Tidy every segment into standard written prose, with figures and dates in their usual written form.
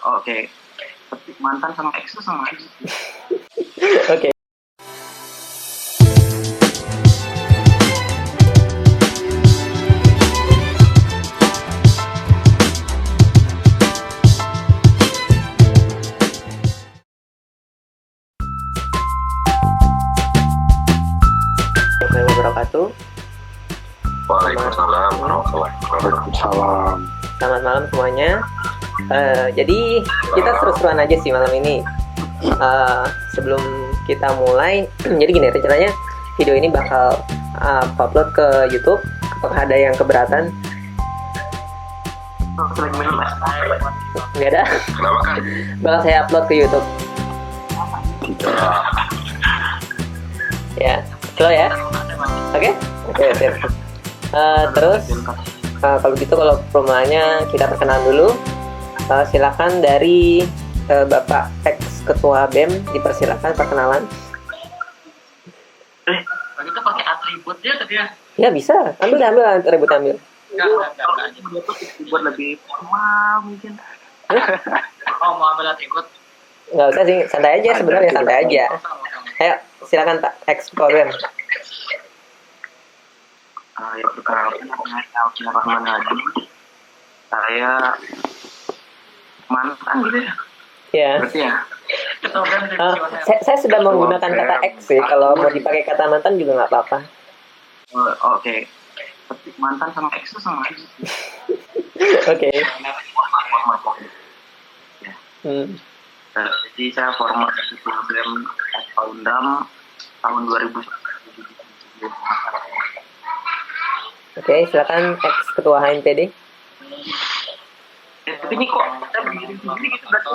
Oke. Ketik mantan sama ex itu sama aja. Oke. Assalamualaikum wabarakatuh. Waalaikumsalam warahmatullahi wabarakatuh. Selamat malam semuanya. Jadi kita seru-seruan aja sih malam ini. Sebelum kita mulai, jadi gini rencananya video ini bakal upload ke YouTube. Apakah ada yang keberatan? Lagi minum es. Nggak ada. Kenapa kan? Bakal saya upload ke YouTube. Tidak. Ya, slow ya. Oke, sip. Terus kalau gitu, kalau permohonannya kita perkenalan dulu. Silakan dari Bapak ex Ketua BEM, dipersilakan perkenalan. Kita pakai atributnya tadi ya? Ya bisa, ambil atribut ambil. Enggak. Buat lebih formal mungkin. Oh, mau ambil atribut? Nggak usah sih, santai aja sebenarnya, santai aja. Ayo, silakan Pak ex Ketua BEM. Ya perkenalkan, saya Rahman Hadi. Saya mantan gitu ya? Ya. Berarti ya? Saya sudah menggunakan kata ex sih. Kalau mau dipakai kata mantan juga nggak apa-apa. Oke. Ketik mantan sama ex itu sama aja. Oke. Jadi saya formal ketua BEM Paundam tahun 2000. Oke, silakan ex Ketua HMPD. Tapi ini kok kita berdiri sendiri gitu berarti.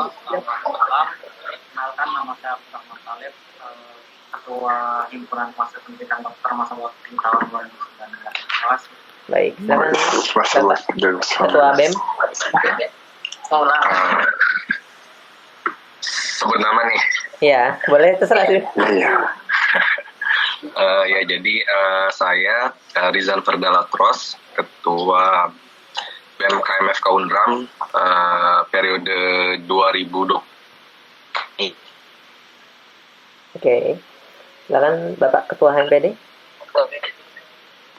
Kenalkan, nama saya Rahman Talib, Ketua Himpunan Mahasiswa Pendidikan Dokter masa waktu tahun 2019. Baik, silakan Bapak Ketua BEM. Sebut nama nih. Ya, boleh terserah sih. Ya jadi saya Rizal Ferdalatros, Ketua BEM KMF Kaundram periode 2020. Oke, silakan Bapak Ketua HMPD.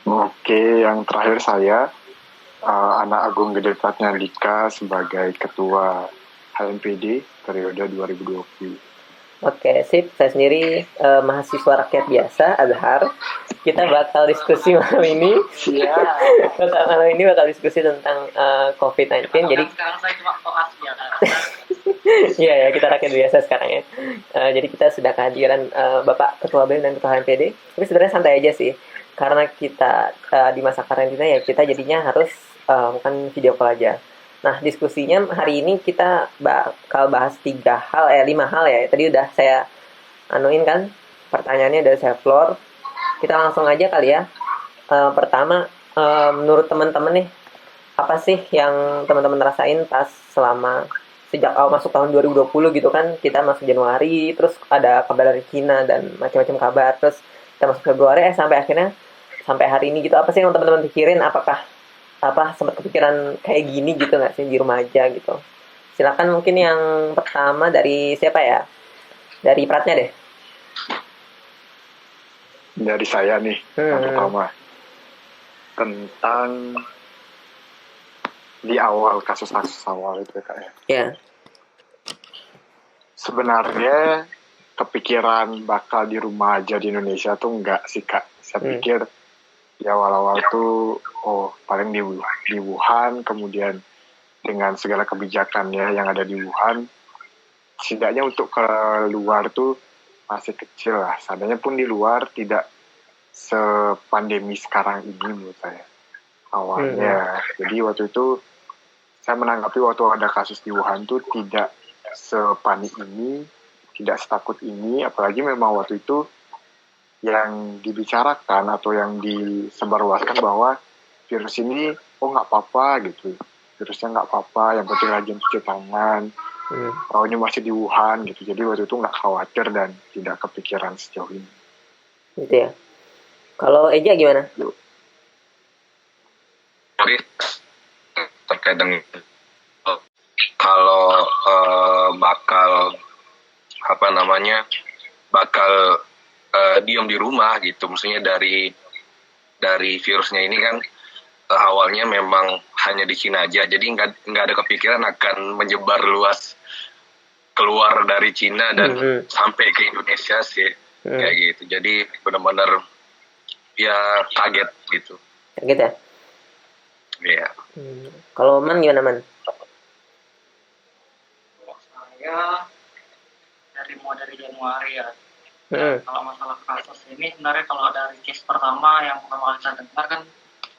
Oke, yang terakhir saya Anak Agung Gede Pratnyandika sebagai Ketua HMPD periode 2020. Oke, sip. Saya sendiri mahasiswa rakyat biasa, Azhar. Kita bakal diskusi malam ini. Malam ini bakal diskusi tentang COVID-19. Jadi sekarang saya cuma koas ya. Iya ya, kita rakyat biasa sekarang ya. Jadi kita sudah kehadiran Bapak Ketua BEM dan Ketua HMPD. Tapi sebenarnya santai aja sih. Karena kita di masa karantina ya, kita jadinya harus bukan video call aja. Nah, diskusinya hari ini kita bakal bahas 5 hal ya. Tadi udah saya anuin kan, pertanyaannya udah saya floor. Kita langsung aja kali ya. Pertama, menurut teman-teman nih, apa sih yang teman-teman rasain pas sejak awal masuk tahun 2020 gitu kan, kita masuk Januari, terus ada kabar dari Cina dan macam-macam kabar, terus kita masuk Februari, sampai hari ini gitu, apa sih yang teman-teman pikirin? Apakah sempat kepikiran kayak gini gitu nggak sih di rumah aja gitu? Silakan mungkin yang pertama dari siapa ya? Dari Pratnya deh. Dari saya nih, yang pertama tentang di awal kasus-kasus awal itu Kak. Ya. Sebenarnya kepikiran bakal di rumah aja di Indonesia tuh enggak sih Kak. Saya pikir di awal-awal tuh paling di Wuhan, kemudian dengan segala kebijakannya yang ada di Wuhan, setidaknya untuk keluar tuh masih kecil lah. Seandainya pun di luar tidak sepandemi sekarang ini menurut saya awalnya. Jadi waktu itu saya menanggapi waktu ada kasus di Wuhan tuh tidak sepanik ini, tidak setakut ini, apalagi memang waktu itu yang dibicarakan atau yang disebarluaskan bahwa virus ini nggak apa-apa gitu, virusnya nggak apa-apa, yang penting rajin cuci tangan, ini masih di Wuhan gitu. Jadi waktu itu nggak khawatir dan tidak kepikiran sejauh ini. Gitu ya. Kalau Eja gimana? Jadi terkait dengan kalau bakal apa namanya bakal diam di rumah gitu. Maksudnya dari virusnya ini kan awalnya memang hanya di Cina aja, jadi nggak ada kepikiran akan menyebar luas keluar dari Cina dan sampai ke Indonesia sih, kayak gitu. Jadi benar-benar ya kaget gitu. Kaget ya? Iya. Kalau Man gimana Man? Saya dari Januari ya. Kalau masalah kasus ini sebenarnya kalau dari case pertama yang pertama kali saya dengar kan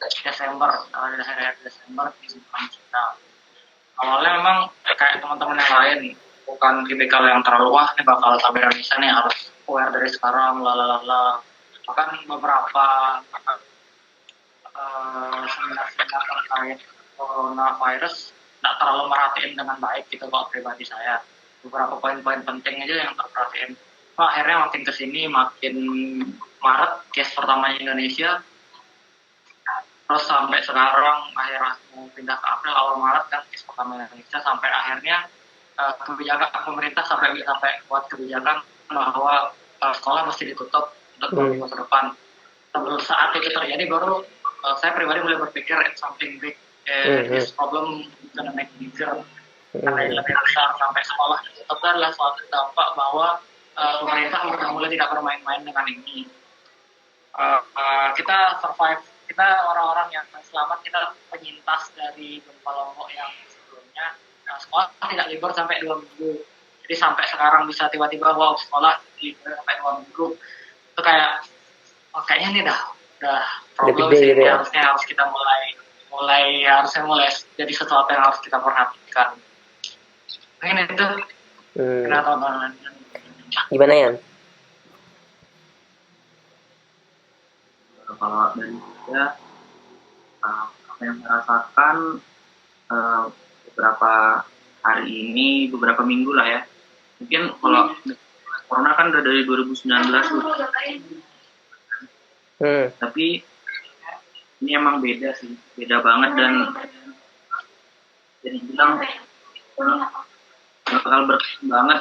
Desember, dari akhir Desember di Cina. Awalnya memang kayak teman-teman yang lain, bukan tipikal yang terlalu wah ini bakal sampai Indonesia nih harus aware dari sekarang, lalala. Bahkan beberapa seminar-seminar terkait coronavirus tidak terlalu merhatiin dengan baik gitu kalau pribadi saya. Beberapa poin-poin penting aja yang terperhatiin. Akhirnya makin kesini makin Maret case pertama Indonesia, terus sampai sekarang akhirnya mau pindah ke April awal Maret kan case pertama Indonesia, sampai akhirnya kebijakan pemerintah sampai buat kebijakan bahwa sekolah mesti ditutup untuk 2 minggu ke depan. Sebelum saat itu terjadi baru saya pribadi mulai berpikir it's something big, this problem gonna make bigger, karena yang lebih besar sampai sekolah ditutup adalah suatu dampak bahwa pemerintah sudah mulai tidak bermain-main dengan ini. Kita survive, kita orang-orang yang selamat, kita penyintas dari gempa Lombok yang sebelumnya. Sekolah tidak libur sampai 2 minggu. Jadi sampai sekarang bisa tiba-tiba wow sekolah libur sampai 2 minggu. Itu kayak kayaknya ini udah problem sih. Ya. Harus kita mulai jadi sesuatu yang harus kita perhatikan. Mungkin itu. Gimana ya? Kalau dari saya, apa yang saya rasakan beberapa hari ini, beberapa minggu lah ya. Mungkin kalau corona kan udah dari 2019 tuh. Tapi ini emang beda sih, beda banget dan jadi bilang bakal berkembang banget.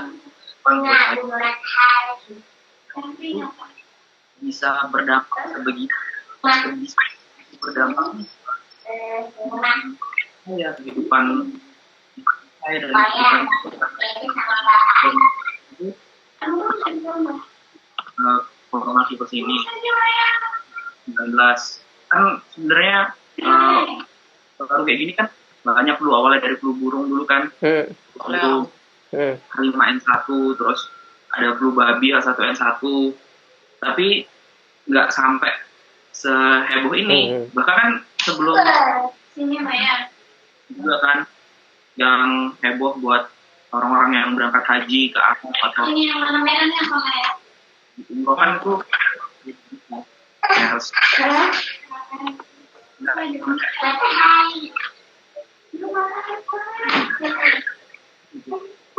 Bisa berdampak sebegitu, bisa berdampak ya kehidupan saya dan kehidupan corona virus ini 19 kan sebenarnya baru kayak gini kan banyak flu, awalnya dari flu burung dulu kan, flu H5N1, terus ada flu babi H1N1, tapi nggak sampai seheboh ini. Bahkan kan sebelum juga kan yang heboh buat orang-orang yang berangkat haji ke Arab atau umroh kan itu harus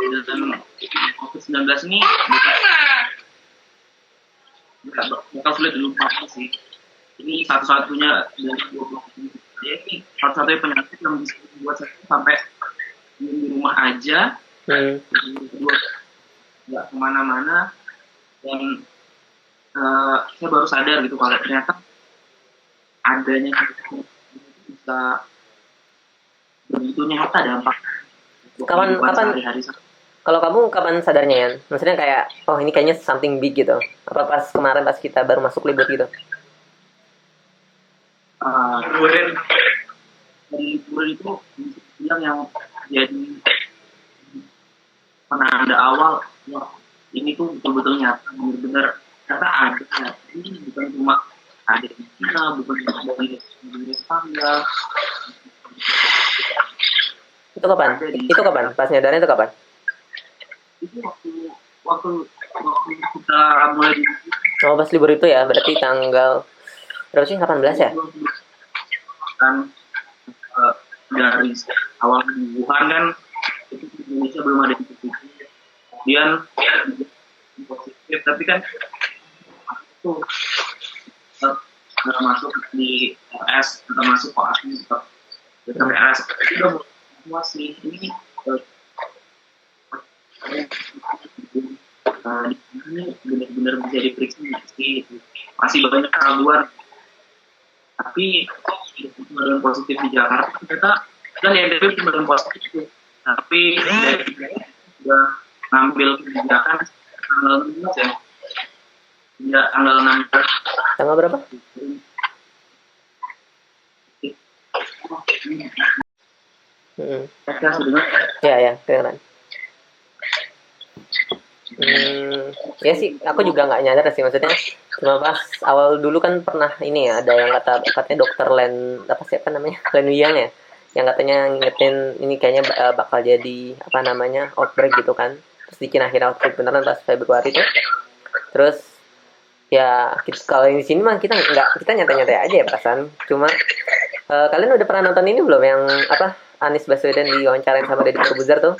dan COVID-19 ini bakal sulit dilupakan sih. Ini satu-satunya dari 20 ini satu-satunya penyakit yang bisa membuat saya sampai di rumah aja, nggak kemana-mana, dan saya baru sadar gitu kalau ternyata adanya bisa begitu nyata dampak. Kapan kalau kamu kapan sadarnya ya? Maksudnya kayak oh ini kayaknya something big gitu. Apa pas kemarin pas kita baru masuk libur gitu? Kemudian dari liburan itu yang jadi penanda awal wah ini tuh betul-betul nyata, benar-benar ternyata ada. Ini bukan cuma ada di China, bukan cuma dari tetangga. Itu kapan? Itu kapan? Pas nyadarnya itu kapan? Itu waktu kita mulai Oh pas libur itu ya, berarti tanggal berapa sih? 18 ya? Kan dari awal di Wuhan kan itu di Indonesia belum ada yang positif, kemudian positif, tapi kan itu masuk di RS atau masuk koas tetap RS itu udah semua sih. Ini di sini benar-benar bisa diperiksa nggak sih? Masih banyak keraguan. Tapi yang positif di Jakarta ternyata kan yang dari yang positif. Tapi dari sudah ngambil kebijakan tanggal 6 ya. Ya, tanggal 6. Tanggal berapa? Saya sudah Ya, kedengeran. Ya sih, aku juga nggak nyadar sih, maksudnya cuma pas awal dulu kan pernah ini ya, ada yang katanya dokter Len, apa siapa namanya, Len Wiang ya, yang katanya ngingetin ini kayaknya bakal jadi apa namanya outbreak gitu kan, terus bikin akhirnya outbreak beneran pas Februari tuh. Terus ya kalau di sini mah kita nyantai-nyantai aja ya perasaan. Cuma kalian udah pernah nonton ini belum yang apa Anies Baswedan diwawancarain sama Deddy Corbuzier tuh?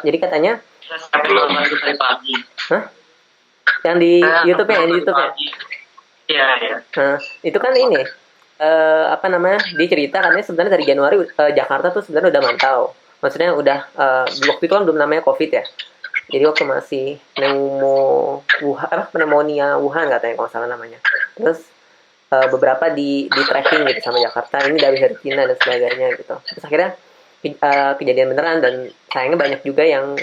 Jadi katanya pagi. Hah? Yang di YouTube ya, Iya, iya. Nah, itu kan ini apa namanya? Dia cerita katanya sebenarnya dari Januari Jakarta tuh sebenarnya udah mantau. Maksudnya udah waktu itu kan belum namanya Covid ya. Jadi waktu masih pneumonia Wuhan katanya kalau salah namanya. Terus beberapa di tracking gitu sama Jakarta, ini dari China dan sebagainya gitu. Terus akhirnya kejadian beneran dan sayangnya banyak juga yang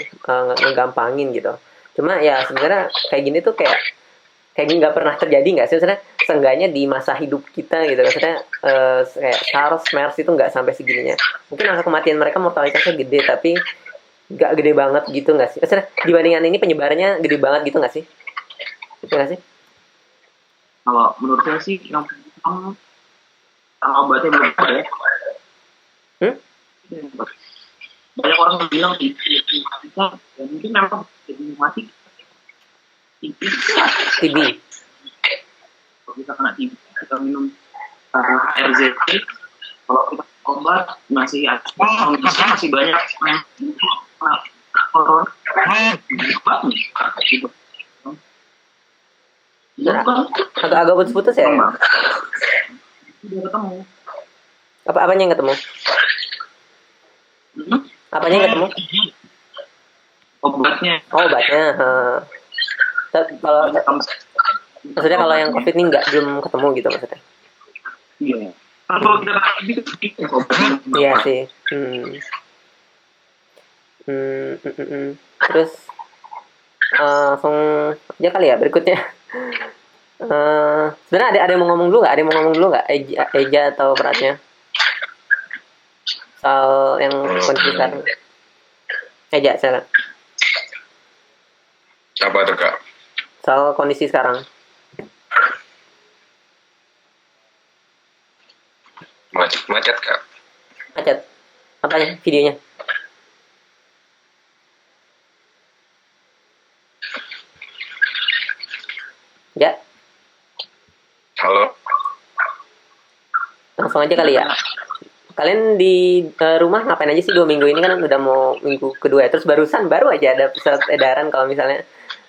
ngegampangin gitu. Cuma ya sebenarnya kayak gini tuh kayak nggak pernah terjadi nggak sih, maksudnya seenggaknya di masa hidup kita gitu, maksudnya kayak SARS, MERS itu nggak sampai segininya. Mungkin angka kematian mereka mortalitasnya gede tapi nggak gede banget gitu nggak sih, maksudnya dibandingkan ini penyebarannya gede banget gitu nggak sih? Gitu nggak sih? kalau menurut saya sih yang obatnya belum ada ya. Banyak orang yang bilang kita ya mungkin memang jadi mati TB. kalau kita kena TB kita minum HRZT, kalau kita obat masih banyak corona Agak putus-putus ya? Udah ketemu. Apanya yang ketemu? Apanya yang ketemu? Obatnya. Oh, obatnya. Kalau maksudnya kalau yang COVID ini belum ketemu gitu maksudnya? Iya. Kalau kita itu obatnya. Iya sih. Terus langsung aja kali ya berikutnya. Sebenarnya ada yang mau ngomong dulu nggak? Eja atau Pratnya? Soal yang kondisi sekarang. Eja, silakan. Apa tuh Kak? Soal kondisi sekarang. Macet Kak. Macet. Apanya? Videonya? Ya. Halo. Langsung aja kali ya. Kalian di rumah ngapain aja sih 2 minggu ini, kan udah mau minggu kedua ya. Terus baru aja ada surat edaran kalau misalnya.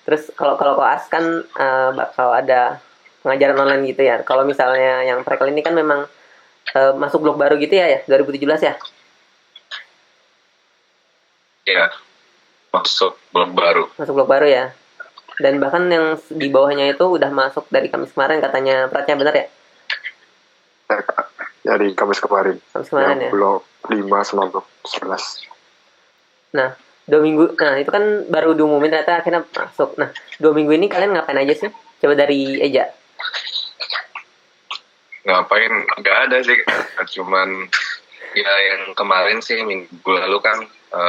Terus kalau koas kan bakal ada pengajaran online gitu ya. Kalau misalnya yang prekel ini kan memang masuk blok baru gitu ya 2017 ya. Ya. Masuk blok baru Ya. Dan bahkan yang di bawahnya itu udah masuk dari Kamis kemarin katanya Pratnya, benar ya? Dari Kamis kemarin ya. Blok 5 sama blok 11. Nah, 2 minggu. Nah, itu kan baru diumumin ternyata akhirnya masuk. Nah, 2 minggu ini kalian ngapain aja sih? Coba dari Eja. Ngapain? Nggak ada sih. Cuman ya yang kemarin sih minggu lalu kan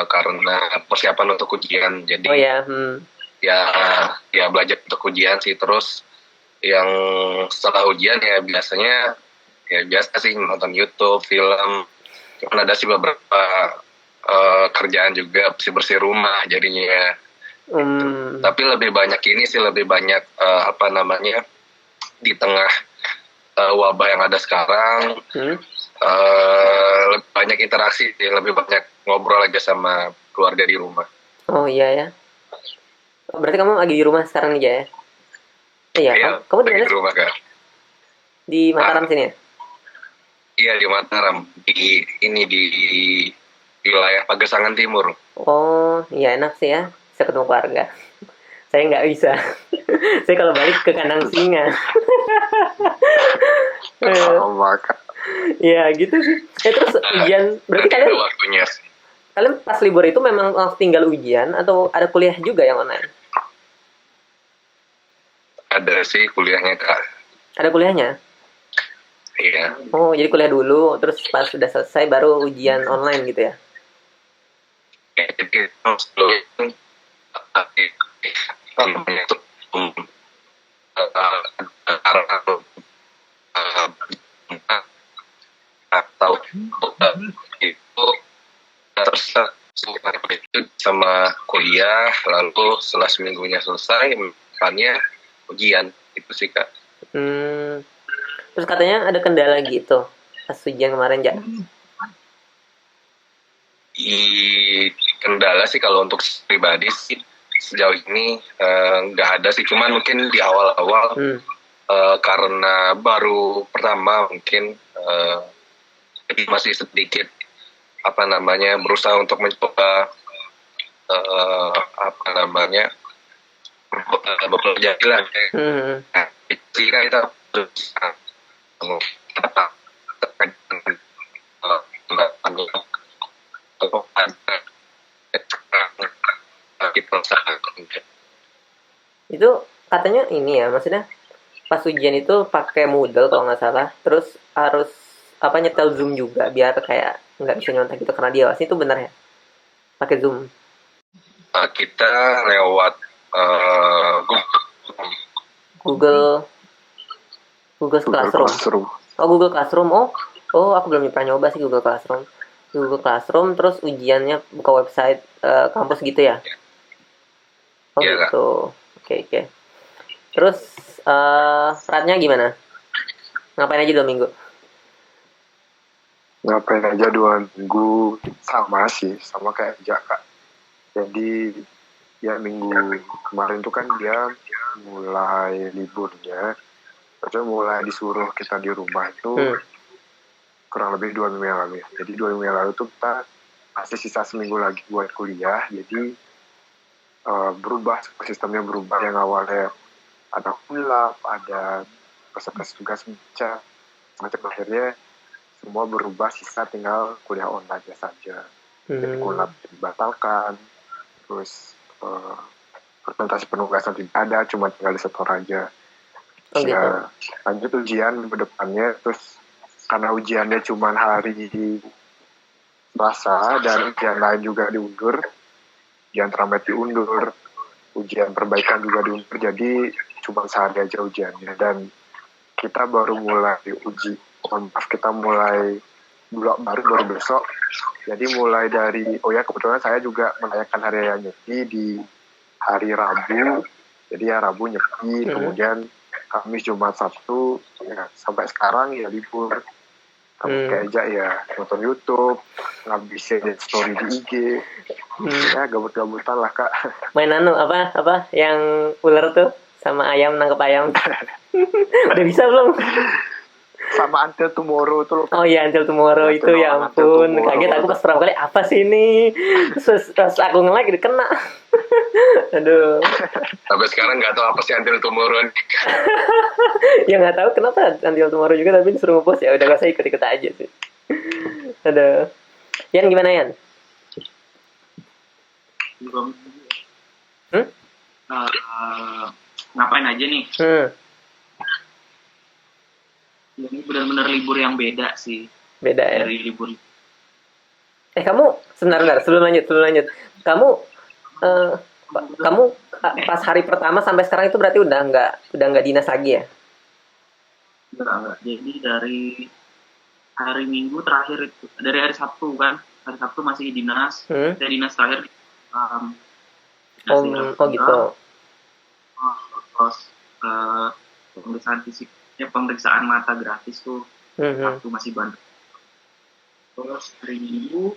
karena persiapan untuk ujian. Jadi oh ya, ya belajar untuk ujian sih. Terus yang setelah ujian ya biasanya ya biasa sih nonton YouTube, film. Cuman ada sih beberapa kerjaan juga, bersih rumah jadinya. Tapi lebih banyak di tengah wabah yang ada sekarang, lebih banyak interaksi, lebih banyak ngobrol aja sama keluarga di rumah. Oh iya ya. Berarti kamu lagi di rumah sekarang nih ya? Iya. Kamu di mana? Di rumah Kak. Di Mataram sini ya? Iya di Mataram, di wilayah Pagesangan Timur. Oh iya, enak sih ya, bisa ketemu keluarga. Saya nggak bisa. Saya kalau balik ke kandang singa. Sama Kak. Ya gitu sih. Terus ujian, berarti Ada kalian waktunya sih. kalian pas libur itu memang langsung tinggal ujian atau ada kuliah juga yang online? Ada sih kuliahnya Kak. Ada kuliahnya? Iya. Oh, jadi kuliah dulu, terus pas sudah selesai baru ujian online gitu ya? Jadi sebelum namanya itu atau itu terus itu sama kuliah, lalu setelah seminggunya selesai depannya ujian itu sih Kak. Terus katanya ada kendala gitu pas ujian kemarin, Ja? Kendala sih kalau untuk pribadi sih sejauh ini nggak ada sih, cuman mungkin di awal-awal karena baru pertama mungkin jadi masih sedikit berusaha untuk mencoba bekerja lah. Nah, itu kan kita berusaha itu katanya ini ya, maksudnya pas ujian itu pakai Moodle kalau nggak salah, terus harus nyetel Zoom juga biar kayak nggak bisa nyontek gitu karena dia itu benar ya, pakai Zoom. Kita lewat Google Classroom. Oh, Google Classroom. Oh, aku belum pernah nyoba sih Google Classroom. Terus ujiannya buka website kampus gitu ya? Oh ya, gitu. Oke. Terus peratnya gimana? Ngapain aja 2 minggu? Ngapain aja 2 minggu sama sih, sama kayak Kak. Jadi ya minggu kemarin tuh kan dia mulai liburnya, terus mulai disuruh kita di rumah itu kurang lebih 2 minggu yang lalu ya. Jadi 2 minggu yang lalu tuh kita masih sisa seminggu lagi buat kuliah, jadi berubah, sistemnya berubah. Yang awalnya ada lab, ada peserta tugas baca, macam akhirnya semua berubah, sisa tinggal kuliah online saja. Jadi lab dibatalkan, terus presentasi penugasan tidak ada, cuma tinggal disetor aja. Gitu. Lanjut ujian ke depannya, terus karena ujiannya cuma hari Selasa dan ujian lain juga diundur, ujian teramet diundur, ujian perbaikan juga diundur, jadi cuma sehari aja ujiannya. Dan kita baru mulai kita mulai baru besok. Jadi mulai dari, kebetulan saya juga merayakan hari raya Nyepi di hari Rabu. Jadi ya Rabu Nyepi, kemudian Kamis, Jumat, Sabtu, ya, sampai sekarang ya libur. Kayak aja ya nonton YouTube, ngabisin story di IG, ya gabut-gabutan lah Kak. Main apa yang ular tuh sama ayam, nangkep ayam. Udah bisa belum? Sama Until Tomorrow tuh loh. Oh iya, Until Tomorrow itu, ya ampun, kaget aku pas pertama kali, apa sih ini? Terus aku nge-like kena. Aduh. Sampai sekarang nggak tahu apa sih Until Tomorrow. Ya nggak tahu kenapa Until Tomorrow juga, tapi disuruh nge-post, ya udah gak usah ikut aja sih. Aduh. Yan gimana Yan? Ngapain aja nih? Ini benar-benar libur yang beda sih. Beda ya? Dari libur. Kamu sebentar sebelum lanjut. Kamu pas hari pertama sampai sekarang itu berarti udah nggak dinas lagi ya? Enggak. Jadi dari hari Minggu terakhir itu, dari hari Sabtu kan, hari Sabtu masih dinas, dari dinas terakhir. Gitu. Terus pemeriksaan fisik. Pemeriksaan mata gratis tuh waktu masih bandel. Terus hari Minggu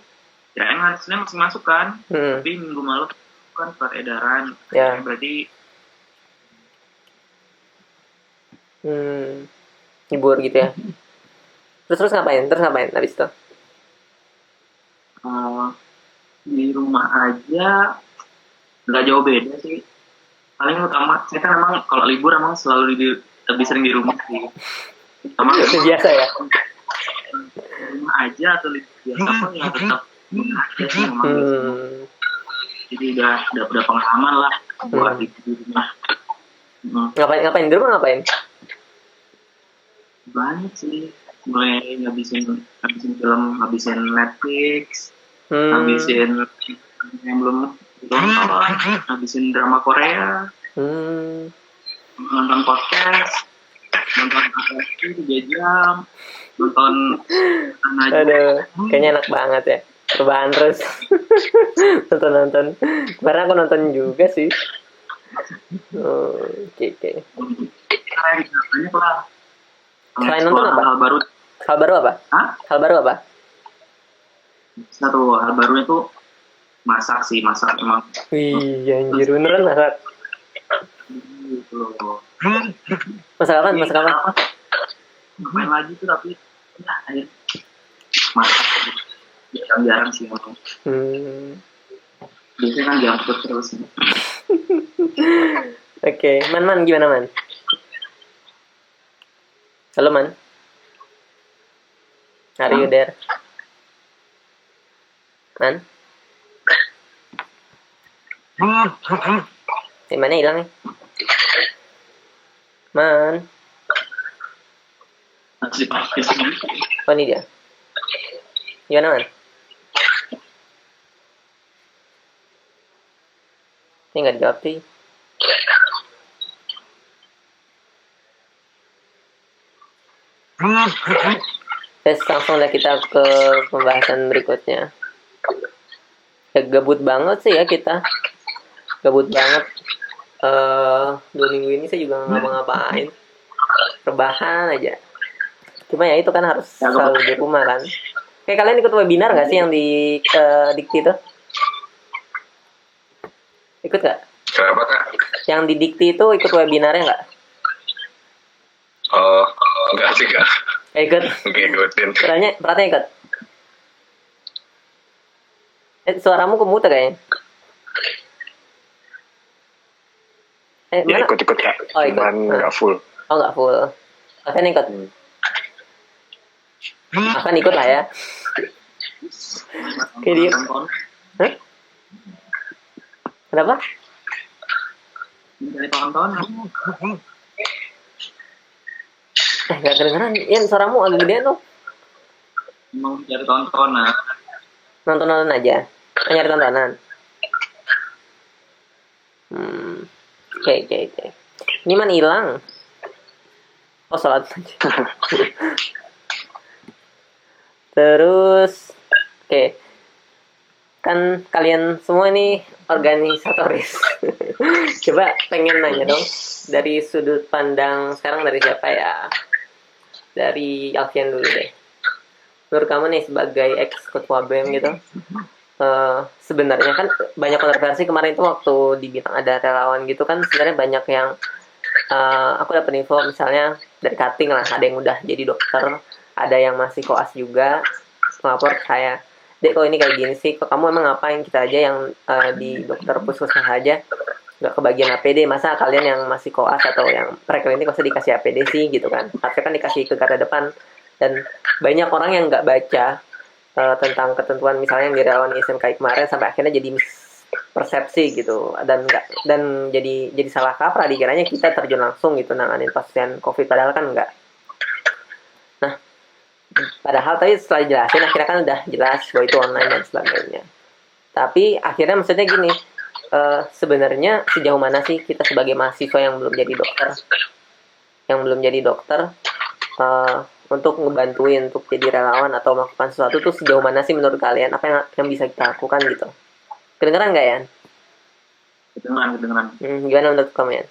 kirain hari Senin masih masuk kan, tapi Minggu malam kan surat edaran, berarti libur gitu ya. Terus ngapain habis itu? Di rumah aja nggak jauh beda sih. paling utama saya kan emang kalau libur emang selalu lebih sering di rumah sih. Sama Itu biasa ya. di rumah aja atau libur biasa pun ya tetap di rumah aja sih memang. Jadi udah pengalaman lah buat di rumah. Ngapain di rumah ngapain? Banyak sih, mulai ngabisin film, ngabisin Netflix, ngabisin yang belum nonton, ngabisin drama Korea, nonton podcast, nonton AFC 3 jam, nonton Aduh, kayaknya enak banget ya. Perubahan terus. Nonton. Kemarin aku nonton juga sih. Oke. banyak lah. Selain nonton apa? Hal baru. Hal baru apa? Hah? Hal baru apa? Satu hal barunya tuh masak emang. Wih, anjir beneran masak. Gitu loh. Masak apa? Main lagi tuh tapi ya akhirnya masak. Jarang sih emang. Biasanya kan junk food terus. Oke, Man, gimana Man? Halo Man. Are you there? Man? Mana hilang nih? Man? Masih pakai sendiri. Oh ini dia. Gimana Man? Ini nggak dijawab sih. Terus langsung lah kita ke pembahasan berikutnya. Ya, gabut banget sih ya kita. Gabut banget. 2 minggu ini saya juga nggak ngapa-ngapain. Rebahan aja. Cuma ya itu kan harus selalu di rumah kan. Kayak kalian ikut webinar nggak sih yang di Dikti itu? Ikut nggak? Kenapa Kak? Yang di Dikti itu ikut webinarnya nggak? Oh, enggak sih Kak. Ikut. Enggak ikutin. Pertanyaan ikut. Suaramu kemuter kayaknya. Ya Mana? ikut Kak, Oh, ikut. cuman nggak full. Oh nggak full. Akan ikut. Akan ikut lah ya. Oke dia. Hah? Kenapa? Dari tonton. Gak kedengeran. Ian, suaramu agak gedean tuh. Mau cari tontonan. Nonton aja. Nyari tontonan. Oke. Ini man hilang. Oh, sholat saja. Terus, oke. Kan kalian semua nih organisatoris. Coba pengen nanya dong. Dari sudut pandang, sekarang dari siapa ya? Dari Alfian dulu deh. Menurut kamu nih sebagai ex-ketua BEM gitu, sebenarnya kan banyak kontroversi kemarin itu waktu dibilang ada relawan gitu kan sebenarnya banyak yang aku dapat info misalnya dari cutting lah, ada yang udah jadi dokter, ada yang masih koas juga melapor ke saya, Dek kok ini kayak gini sih, kok kamu emang ngapain, kita aja yang di dokter puskesmas aja nggak kebagian APD, masa kalian yang masih koas atau yang preklinik masa dikasih APD sih gitu kan, harusnya kan dikasih ke garda depan. Dan banyak orang yang nggak baca tentang ketentuan misalnya yang di relawan SMK kemarin sampai akhirnya jadi persepsi gitu, dan jadi salah kaprah, dikiranya kita terjun langsung gitu nanganin pasien COVID, padahal kan enggak. Nah, padahal tadi setelah jelasin akhirnya kan udah jelas bahwa itu online dan sebagainya. Tapi akhirnya maksudnya gini, sebenarnya sejauh mana sih kita sebagai mahasiswa yang belum jadi dokter untuk ngebantuin untuk jadi relawan atau melakukan sesuatu tuh sejauh mana sih menurut kalian, apa yang bisa kita lakukan gitu? Kedengeran nggak ya? Kedengeran. Gimana menurut kamu ya?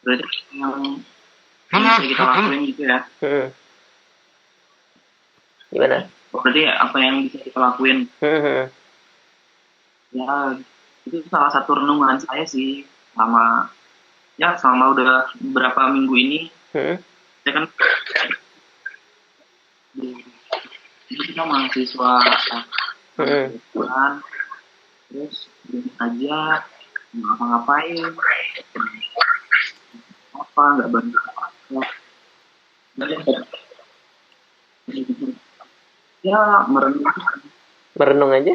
Berarti yang bisa kita lakuin gitu ya? Gimana? Berarti apa yang bisa kita lakuin? Ya, itu salah satu renungan saya sih selama udah beberapa minggu ini. Saya kan kita mahasiswa terus aja nggak ngapa-ngapain, apa nggak bantu apa. Ya merenung. Merenung aja.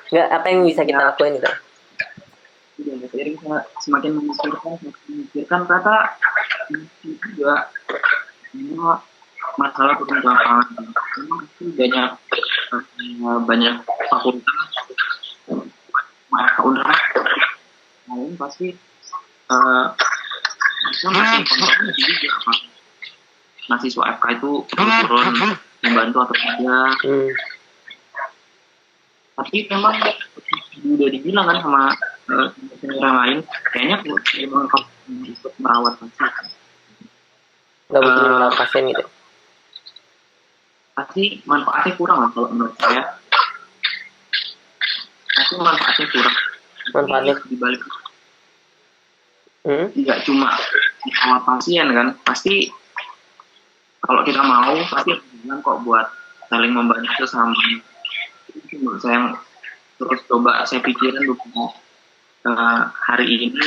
Nggak, apa yang bisa kita lakuin gitu? Ya, seiring semakin memikirkan kata juga semua masalah turun ke lapangan. Memang itu banyak fakultas, undangan lain pasti bisa masih kontrolnya juga apa mahasiswa FK itu turun membantu atau tidak. Tapi memang udah dibilang kan sama orang lain, kayaknya memang ikut merawat pasien. Nggak butuh merawat pasien gitu. Pasti manfaatnya kurang lah kalau menurut saya. Pasti manfaatnya kurang. Manfaatnya dibalik tidak cuma merawat pasien kan, pasti kalau kita mau pasti bilang kok buat saling membantu sama. Itu menurut saya yang terus coba saya pikirin beberapa hari ini,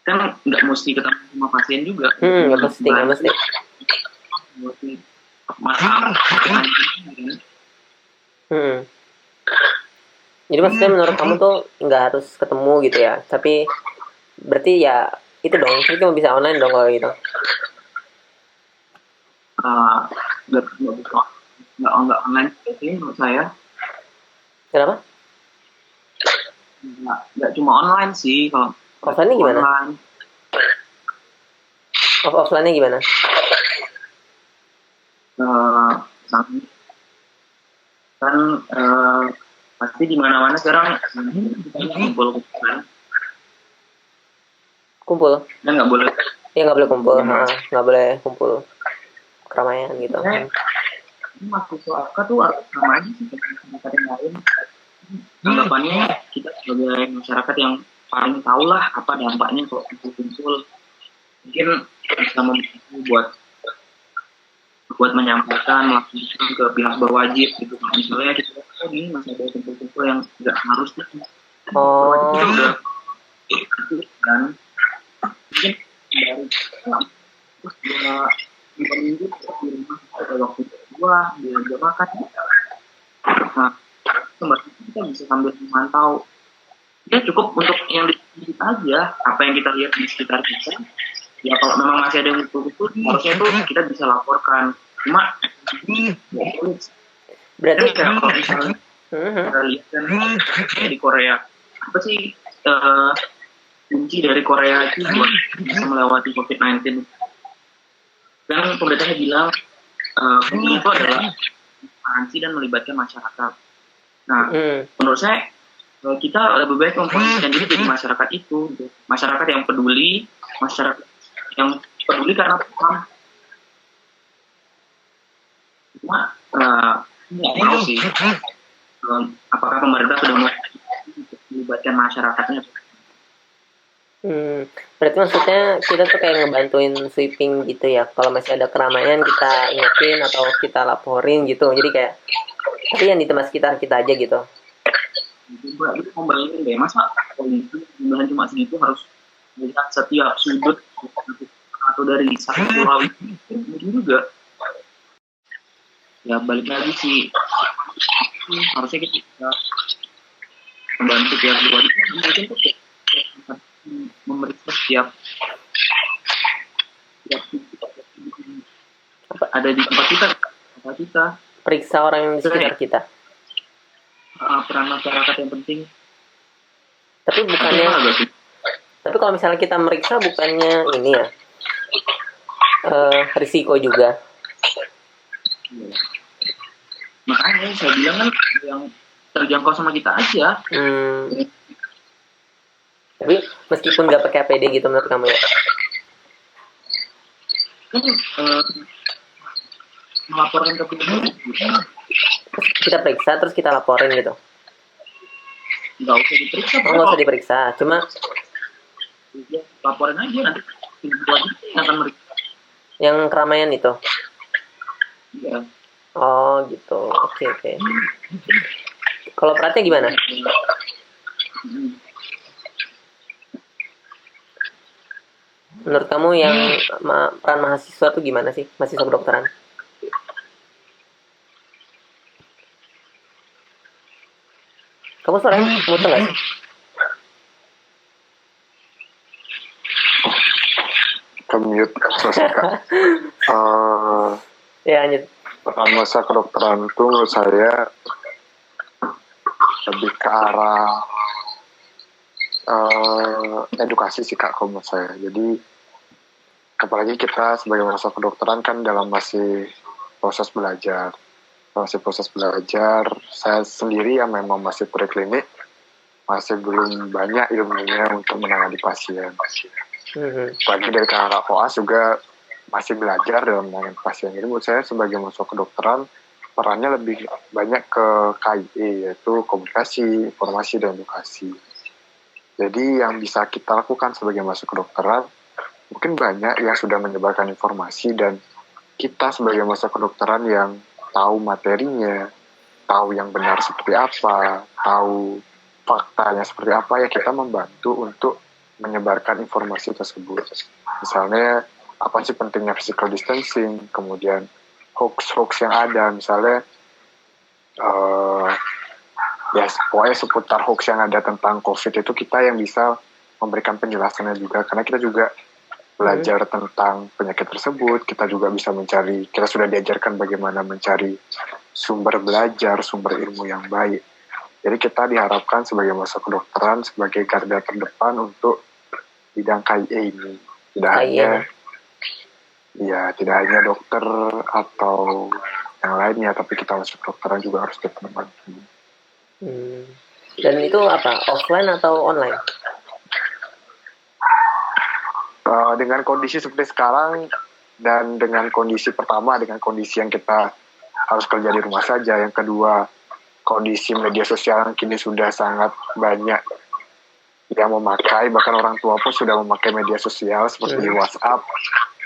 kan nggak mesti ketemu sama pasien juga. Nggak mesti. Masalah. Jadi maksudnya menurut kamu tuh nggak harus ketemu gitu ya, tapi berarti ya itu dong, kita cuma bisa online dong kalau gitu. Nggak online sih menurut saya. Kenapa? Nggak cuma online sih, kalau offline-nya gimana? Offline-nya gimana? Kan pasti di mana-mana sekarang kumpul. Dan nggak boleh. Ya nggak boleh kumpul, nggak boleh kumpul keramaian gitu. Mahasiswa FK tuh sama aja sih dengan masyarakat yang lain. Anggapannya kita sebagai masyarakat yang paling tahu lah apa dampaknya kalau kumpul-kumpul. Mungkin bisa membantu buat menyampaikan langsung ke pihak berwajib gitu. Misalnya kita ini masih ada kumpul-kumpul yang nggak harus gitu. Oh. Itu udah dan mungkin dari terus dua minggu di rumah pada waktu kedua dia makan. Nah, kembali kita bisa sambil memantau. Ya cukup untuk yang di kita aja, apa yang kita lihat di sekitar kita. Ya kalau memang masih ada yang kumpul-kumpul, harusnya itu kita bisa laporkan. Cuma berarti kalau misalnya kita lihat kan di Korea, apa sih kunci dari Korea itu buat bisa melewati COVID-19? Dan pemerintahnya bilang kunci itu adalah transparansi dan melibatkan masyarakat. Nah, menurut saya kita lebih baik memposisikan diri jadi masyarakat itu, gitu. Masyarakat yang peduli, masyarakat yang peduli karena paham. Cuma nggak tahu sih apakah pemerintah sudah melibatkan masyarakatnya. Berarti maksudnya kita tuh kayak ngebantuin sweeping gitu ya. Kalau masih ada keramaian kita ingetin atau kita laporin gitu. Jadi kayak tapi yang di tempat sekitar kita aja gitu. Coba itu membayangin deh, masa polisi jumlahnya cuma segitu harus melihat setiap sudut atau dari satu pulau itu juga. Ya balik lagi sih, harusnya kita bisa membantu pihak luar itu mungkin tuh memeriksa setiap ada di tempat kita periksa orang yang di sekitar kita. Peran masyarakat yang penting. Tapi bukannya, tapi kalau misalnya kita meriksa bukannya ini ya risiko juga. Makanya saya bilang kan yang terjangkau sama kita aja. Tapi meskipun nggak pakai APD gitu menurut kamu ya? Kan melaporkan ke polisi. Kita periksa terus kita laporin gitu. Nggak usah diperiksa. Nggak usah diperiksa, cuma ya, laporin aja nanti akan meriksa. Yang keramaian itu. Iya. Oh gitu, oke. Kalau peratnya gimana? Menurut kamu yang peran mahasiswa tuh gimana sih? Mahasiswa kedokteran? Kamu suaranya muter nggak sih? Kemute Kak. Ya lanjut. Peran masa kedokteran itu menurut saya lebih ke arah edukasi sih Kak, kalau menurut saya. Jadi apalagi kita sebagai mahasiswa kedokteran kan dalam masih proses belajar. Masih proses belajar, saya sendiri yang memang masih preklinik, masih belum banyak ilmunya untuk menangani pasien. Apalagi dari arah koas juga masih belajar dalam menangani pasien. Jadi menurut saya sebagai mahasiswa kedokteran, perannya lebih banyak ke KIE, yaitu komunikasi, informasi, dan edukasi. Jadi yang bisa kita lakukan sebagai mahasiswa kedokteran, mungkin banyak yang sudah menyebarkan informasi, dan kita sebagai mahasiswa kedokteran yang tahu materinya, tahu yang benar seperti apa, tahu faktanya seperti apa, ya kita membantu untuk menyebarkan informasi tersebut. Misalnya, apa sih pentingnya physical distancing, kemudian hoax-hoax yang ada, misalnya ya pokoknya seputar hoax yang ada tentang COVID itu kita yang bisa memberikan penjelasannya juga, karena kita juga belajar tentang penyakit tersebut, kita juga bisa mencari, kita sudah diajarkan bagaimana mencari sumber belajar, sumber ilmu yang baik. Jadi kita diharapkan sebagai mahasiswa kedokteran sebagai garda terdepan untuk bidang KIE ini. Tidak hanya dokter atau yang lainnya, tapi kita mahasiswa kedokteran juga harus membantu. Dan itu apa? Offline atau online? Dengan kondisi seperti sekarang dan dengan kondisi pertama, dengan kondisi yang kita harus kerja di rumah saja, yang kedua kondisi media sosial yang kini sudah sangat banyak yang memakai, bahkan orang tua pun sudah memakai media sosial seperti WhatsApp.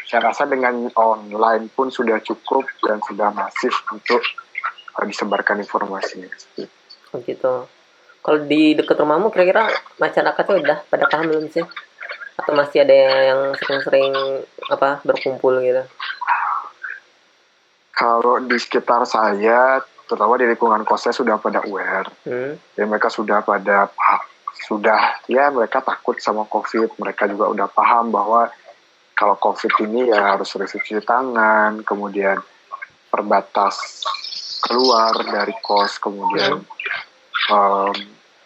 Saya rasa dengan online pun sudah cukup dan sudah masif untuk disebarkan informasinya. Oh gitu. Kalau di dekat rumahmu kira-kira masyarakatnya udah pada paham belum sih? Atau masih ada yang sering-sering berkumpul gitu? Kalau di sekitar saya, terutama di lingkungan kosnya sudah pada aware. Dan mereka sudah pada mereka takut sama COVID. Mereka juga udah paham bahwa kalau COVID ini ya harus cuci tangan, kemudian perbatas keluar dari kos, kemudian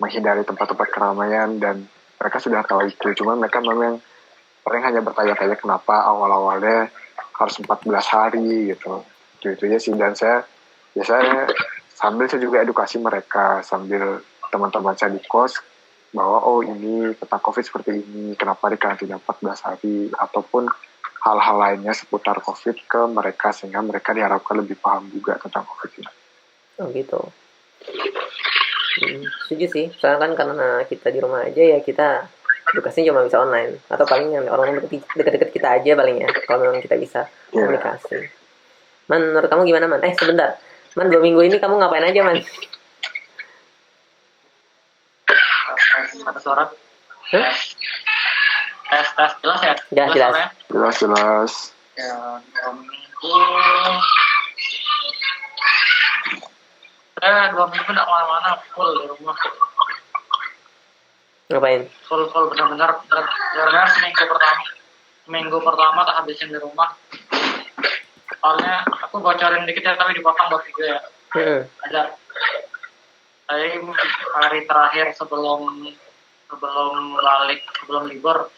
menghindari tempat-tempat keramaian, dan mereka sudah tahu itu. Cuma mereka memang paling hanya bertanya-tanya kenapa awal-awalnya harus 14 hari gitu. Itu aja sih. Dan saya biasanya sambil saya juga edukasi mereka, sambil teman-teman saya di kos, bahwa ini tentang COVID seperti ini, kenapa di karantina 14 hari, ataupun hal-hal lainnya seputar COVID ke mereka, sehingga mereka diharapkan lebih paham juga tentang COVID ini. Oh gitu. Setuju sih, soalnya kan karena kita di rumah aja ya, kita edukasinya cuma bisa online, atau paling yang orang dekat-dekat kita aja paling ya, kalau memang kita bisa komunikasi. Man, menurut kamu gimana, Man? Sebentar, Man, 2 minggu ini kamu ngapain aja, Man? Ada suara? Tes, jelas ya? Jelas. Ya, 2 minggu. 2 minggu nggak kemana-mana, full di rumah. Ngapain? Full benar-benar seminggu pertama tak habisin di rumah. Soalnya aku bocorin dikit ya, tapi dipotong buat video ya. Ada hari terakhir sebelum libur,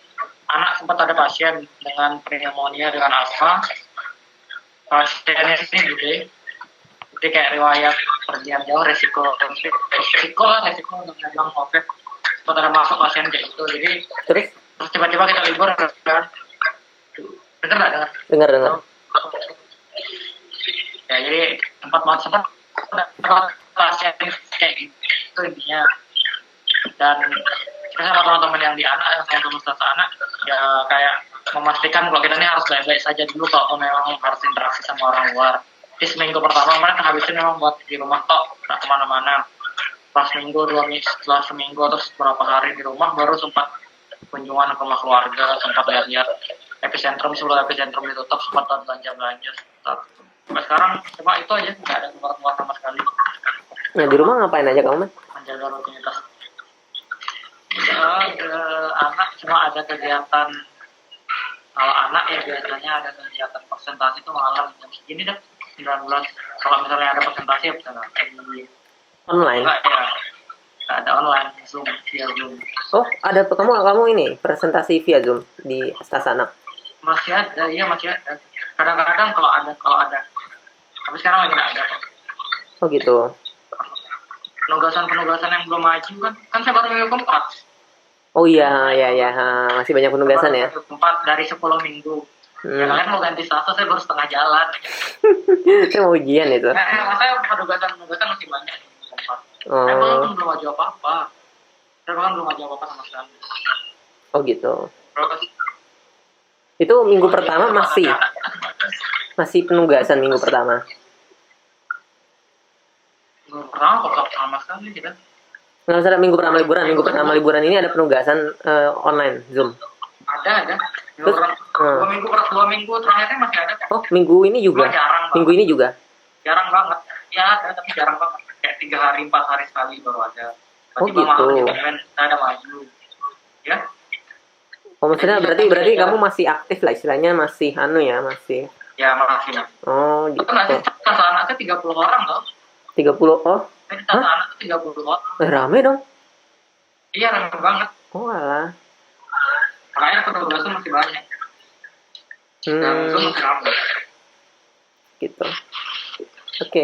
anak sempat ada pasien dengan pneumonia dengan asma. Pasiennya ini gede, jadi kayak riwayat pergian jauh, resiko untuk memang COVID. Sempat ada masuk pasien kayak gitu. Jadi terus tiba-tiba kita libur kan. Dengar. Ya, jadi sempat pasien kayak gitu intinya. Dan kita sama teman-teman yang di anak, yang sama teman anak, ya kayak memastikan kalau kita ini harus baik-baik saja dulu kalau memang harus interaksi sama orang luar. Di seminggu pertama mereka habisin memang buat di rumah tok, nggak kemana-mana. Setelah seminggu atau beberapa hari di rumah baru sempat kunjungan ke rumah keluarga, sempat lihat-lihat epicentrum, seluruh epicentrum ditutup, sempat belanja sampai sekarang cuma itu aja, nggak ada keluar sama sekali. Nah di rumah ngapain aja kamu, Man? Menjaga rutinitas. Anak cuma ada kegiatan, kalau anak ya biasanya ada kegiatan presentasi itu malam jam segini dah 19. Kalau misalnya ada presentasi ya presentasi Online? enggak ya, nggak ada online, Zoom, via Zoom. Oh ada, kamu ini presentasi via Zoom di Stasana? Masih ada, iya masih ada. Kadang-kadang kalau ada. Tapi sekarang lagi nggak ada kok. Oh gitu. Penugasan yang belum maju kan saya baru minggu keempat. Oh iya, masih banyak penugasan ya. Minggu keempat dari 10 minggu. Ya kalian mau ganti Selasa, saya baru setengah jalan. Saya mau ujian itu. Saya penugasan masih banyak di minggu keempat. Oh. Saya belum maju apa-apa. Saya bahkan belum maju apa-apa sama sekali. Oh gitu. Terus, Itu minggu pertama masih penugasan minggu pertama. minggu pertama kok sama sekali kita. Nggak usah, minggu pertama liburan ini ada penugasan online Zoom. Ada. Terus, Dua minggu terakhirnya masih ada. Oh minggu ini juga. Cuma jarang banget. Minggu ini juga. Jarang banget. Ya ada, tapi jarang banget. Kayak 3 hari, 4 hari sekali baru ada. Oh, gitu. Saya ada maju. Ya. Oh maksudnya berarti kamu masih aktif lah, istilahnya masih masih. Ya masih. Oh gitu. Itu nanti kelas anaknya 30 orang loh. 30 oh. Kelas anak 30 orang. Rame dong. Iya rame banget. Oh alah. Makanya penugasan masih banyak. Dan itu masih rame. Gitu. Oke.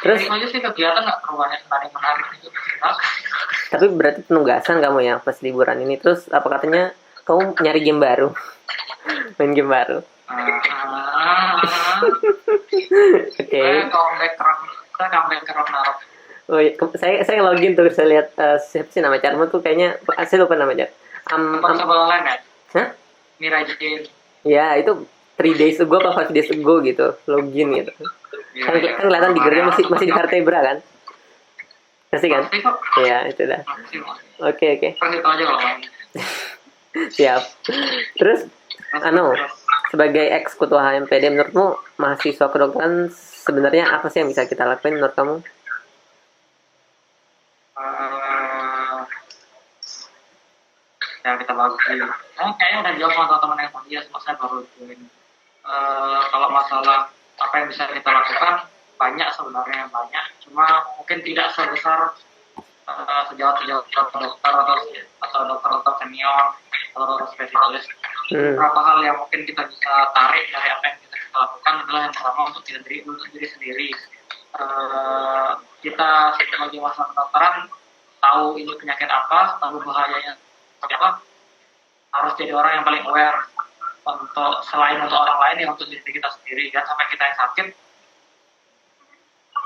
Terus itu aja sih kegiatan nggak terlalu banyak menarik gitu. tapi berarti penugasan kamu ya pas liburan ini. Terus apa katanya kamu nyari game baru? Main game baru. Oke. Saya comeback ke Ragnarok. Oh iya, saya login tuh, saya lihat siapa sih nama Charmo tuh, kayaknya saya lupa namanya. Online ya? Hah? Mirajin. Ya itu 3 days ago apa 5 days ago gitu, login gitu. Kan kelihatan di gearnya masih di Vertebra kan? Masih kan? Iya itu dah. Oke. Kasih tau aja kalau main. Siap. Terus sebagai ex ketua HMPD, menurutmu mahasiswa kedokteran sebenarnya apa sih yang bisa kita lakuin menurut kamu? Ya kita bagi. Kayaknya udah jawab sama teman-teman yang tadi ya, saya baru join. Kalau masalah apa yang bisa kita lakukan banyak sebenarnya, cuma mungkin tidak sebesar sejauh dokter atau dokter senior atau dokter spesialis. Beberapa hal yang mungkin kita bisa tarik dari apa yang kita lakukan adalah yang pertama untuk diri sendiri. Kita sebagai mahasiswa kedokteran tahu ini penyakit apa, tahu bahayanya seperti apa, harus jadi orang yang paling aware untuk selain untuk orang lain, ya untuk diri kita sendiri. Jangan sampai kita yang sakit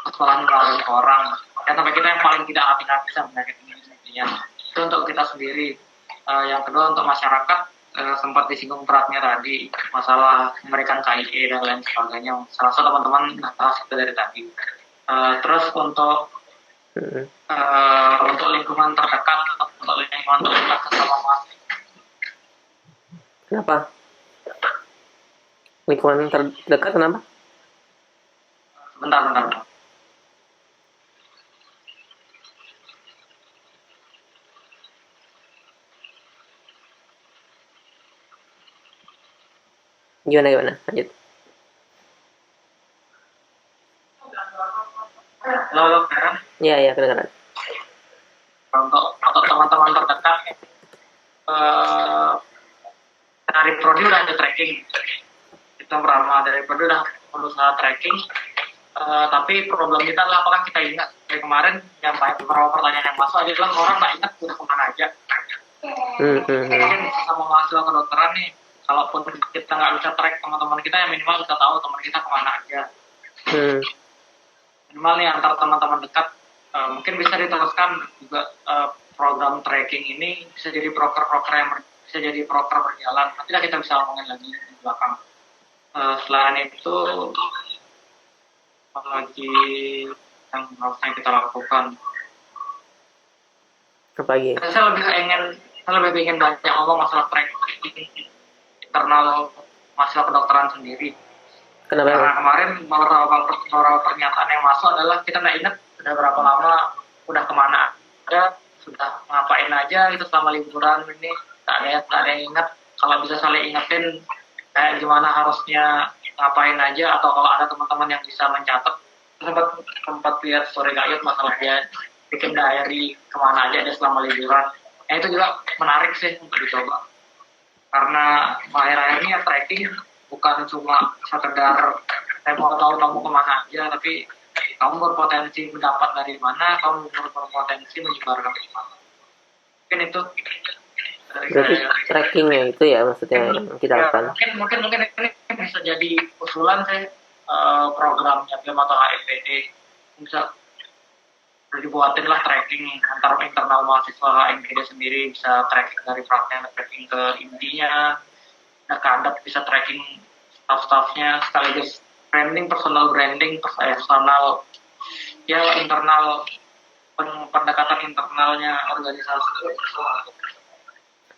setelah melalui ke orang, jangan sampai kita yang paling tidak hati-hati sama penyakit ini sebenarnya. Itu untuk kita sendiri. Yang kedua untuk masyarakat, sempat disinggung beratnya tadi masalah memberikan KIE dan lain sebagainya. Salah satu teman-teman bahas itu dari tadi. Terus untuk lingkungan terdekat, sesama mahasiswa. Kenapa? Lingkungan terdekat kenapa? Bentar. Gimana? Lanjut. Halo, Karen. Iya, kedengaran. Untuk teman-teman terdekat, dari Prodi udah ada tracking. Kita pertama dari Prodi udah berusaha tracking. Tapi problem kita adalah apakah kita ingat dari kemarin yang banyak beberapa pertanyaan yang masuk adalah orang nggak ingat udah kemana aja. Mungkin sama mahasiswa kedokteran nih, kalaupun kita nggak bisa track teman-teman kita, ya minimal bisa tahu teman kita kemana aja. Minimal nih antar teman-teman dekat, mungkin bisa diteruskan juga program tracking ini bisa jadi proker berjalan. Nanti kita bisa ngomongin lagi di belakang. Selain itu, apa lagi yang harusnya kita lakukan? Apa lagi? Saya lebih ingin banyak ngomong masalah tracking internal mahasiswa kedokteran sendiri. Kenapa? Karena kemarin beberapa pernyataan yang masuk adalah kita nggak ingat sudah berapa lama, udah kemana aja, sudah ngapain aja itu selama liburan ini, nggak ada yang ingat. Kalau bisa saling ingetin kayak gimana harusnya ngapain aja, atau kalau ada teman-teman yang bisa mencatat, sempat lihat story Kak Yud masalah dia bikin diary kemana aja dia selama liburan. Itu juga menarik sih untuk dicoba, karena akhir-akhir ini ya tracking bukan cuma sekedar saya mau tahu kamu kemana aja, tapi kamu berpotensi mendapat dari mana, kamu berpotensi menyebarkan di mana. Mungkin itu dari Berarti saya. trackingnya itu ya maksudnya yang kita lakukan. Mungkin ini bisa jadi usulan saya, programnya BEM atau HMPD bisa dibuatin lah tracking antar internal mahasiswa HMPD sendiri, bisa tracking dari praktek, tracking ke intinya, kadang bisa tracking staff-staffnya, sekaligus branding, personal ya internal, pendekatan internalnya organisasi.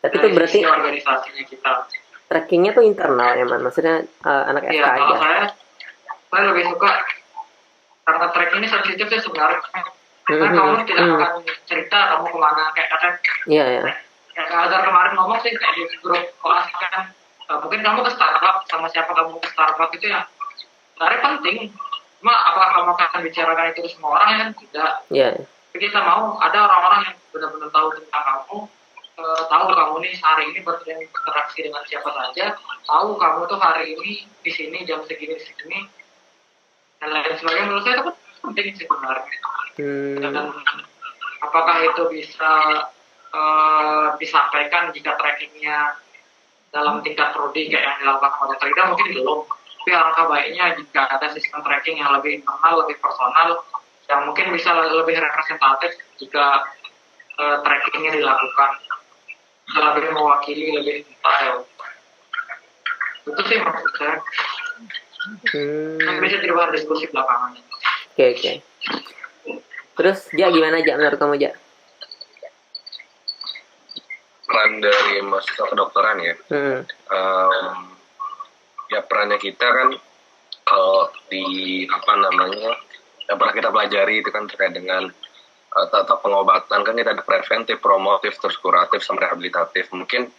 Tapi itu berarti organisasinya kita. trackingnya tuh internal ya, Man? Maksudnya anak FK Iya, kalau aja. saya lebih suka, karena track ini sensitif sih sebenarnya. Karena kamu tidak akan cerita kamu kemana, kayak kata Iya, ya. kayak Azhar kemarin ngomong sih, kayak di grup kelas kan, mungkin kamu ke Starbucks, sama siapa kamu ke Starbucks itu ya sebenarnya penting, cuma apakah kamu akan bicarakan itu ke semua orang, ya kan tidak. Iya. Tapi kita mau ada orang-orang yang benar-benar tahu tentang kamu, tahu kamu nih hari ini berinteraksi dengan siapa saja, tahu kamu tuh hari ini di sini jam segini, dan lain sebagainya. Menurut saya itu penting sih sebenarnya. Dan apakah itu bisa disampaikan jika trackingnya dalam tingkat prodi kayak yang dilakukan oleh Trida, mungkin belum. Tapi alangkah baiknya jika ada sistem tracking yang lebih internal, lebih personal, yang mungkin bisa lebih representatif jika trackingnya dilakukan, lebih mewakili, lebih detail. Itu sih maksud saya. Bisa di luar diskusi belakangan. Oke. Terus Ja, gimana Ja menurut kamu Ja? Peran dari mahasiswa kedokteran ya. Ya perannya kita kan kalau di yang pernah kita pelajari itu kan terkait dengan tata pengobatan, kan kita ada preventif, promotif, terus kuratif, sama rehabilitatif. Mungkin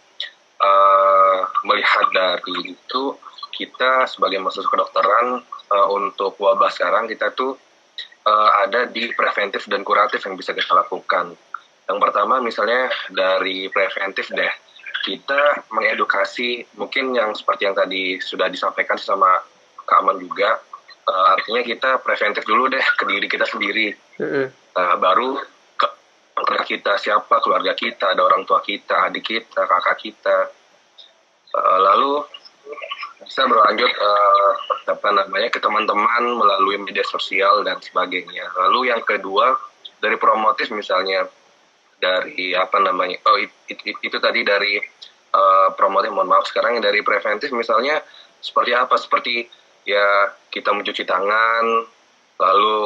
melihat dari itu, kita sebagai mahasiswa kedokteran untuk wabah sekarang kita tuh ada di preventif dan kuratif yang bisa kita lakukan. Yang pertama misalnya dari preventif deh, kita mengedukasi, mungkin yang seperti yang tadi sudah disampaikan sama Kak Aman juga, artinya kita preventif dulu deh ke diri kita sendiri. Baru ke kita, siapa keluarga kita, ada orang tua kita, adik kita, kakak kita. Lalu bisa berlanjut ke teman-teman melalui media sosial dan sebagainya. Lalu yang kedua dari promotif misalnya dari itu tadi dari promotif, mohon maaf. Sekarang yang dari preventif misalnya seperti apa? Seperti ya kita mencuci tangan, lalu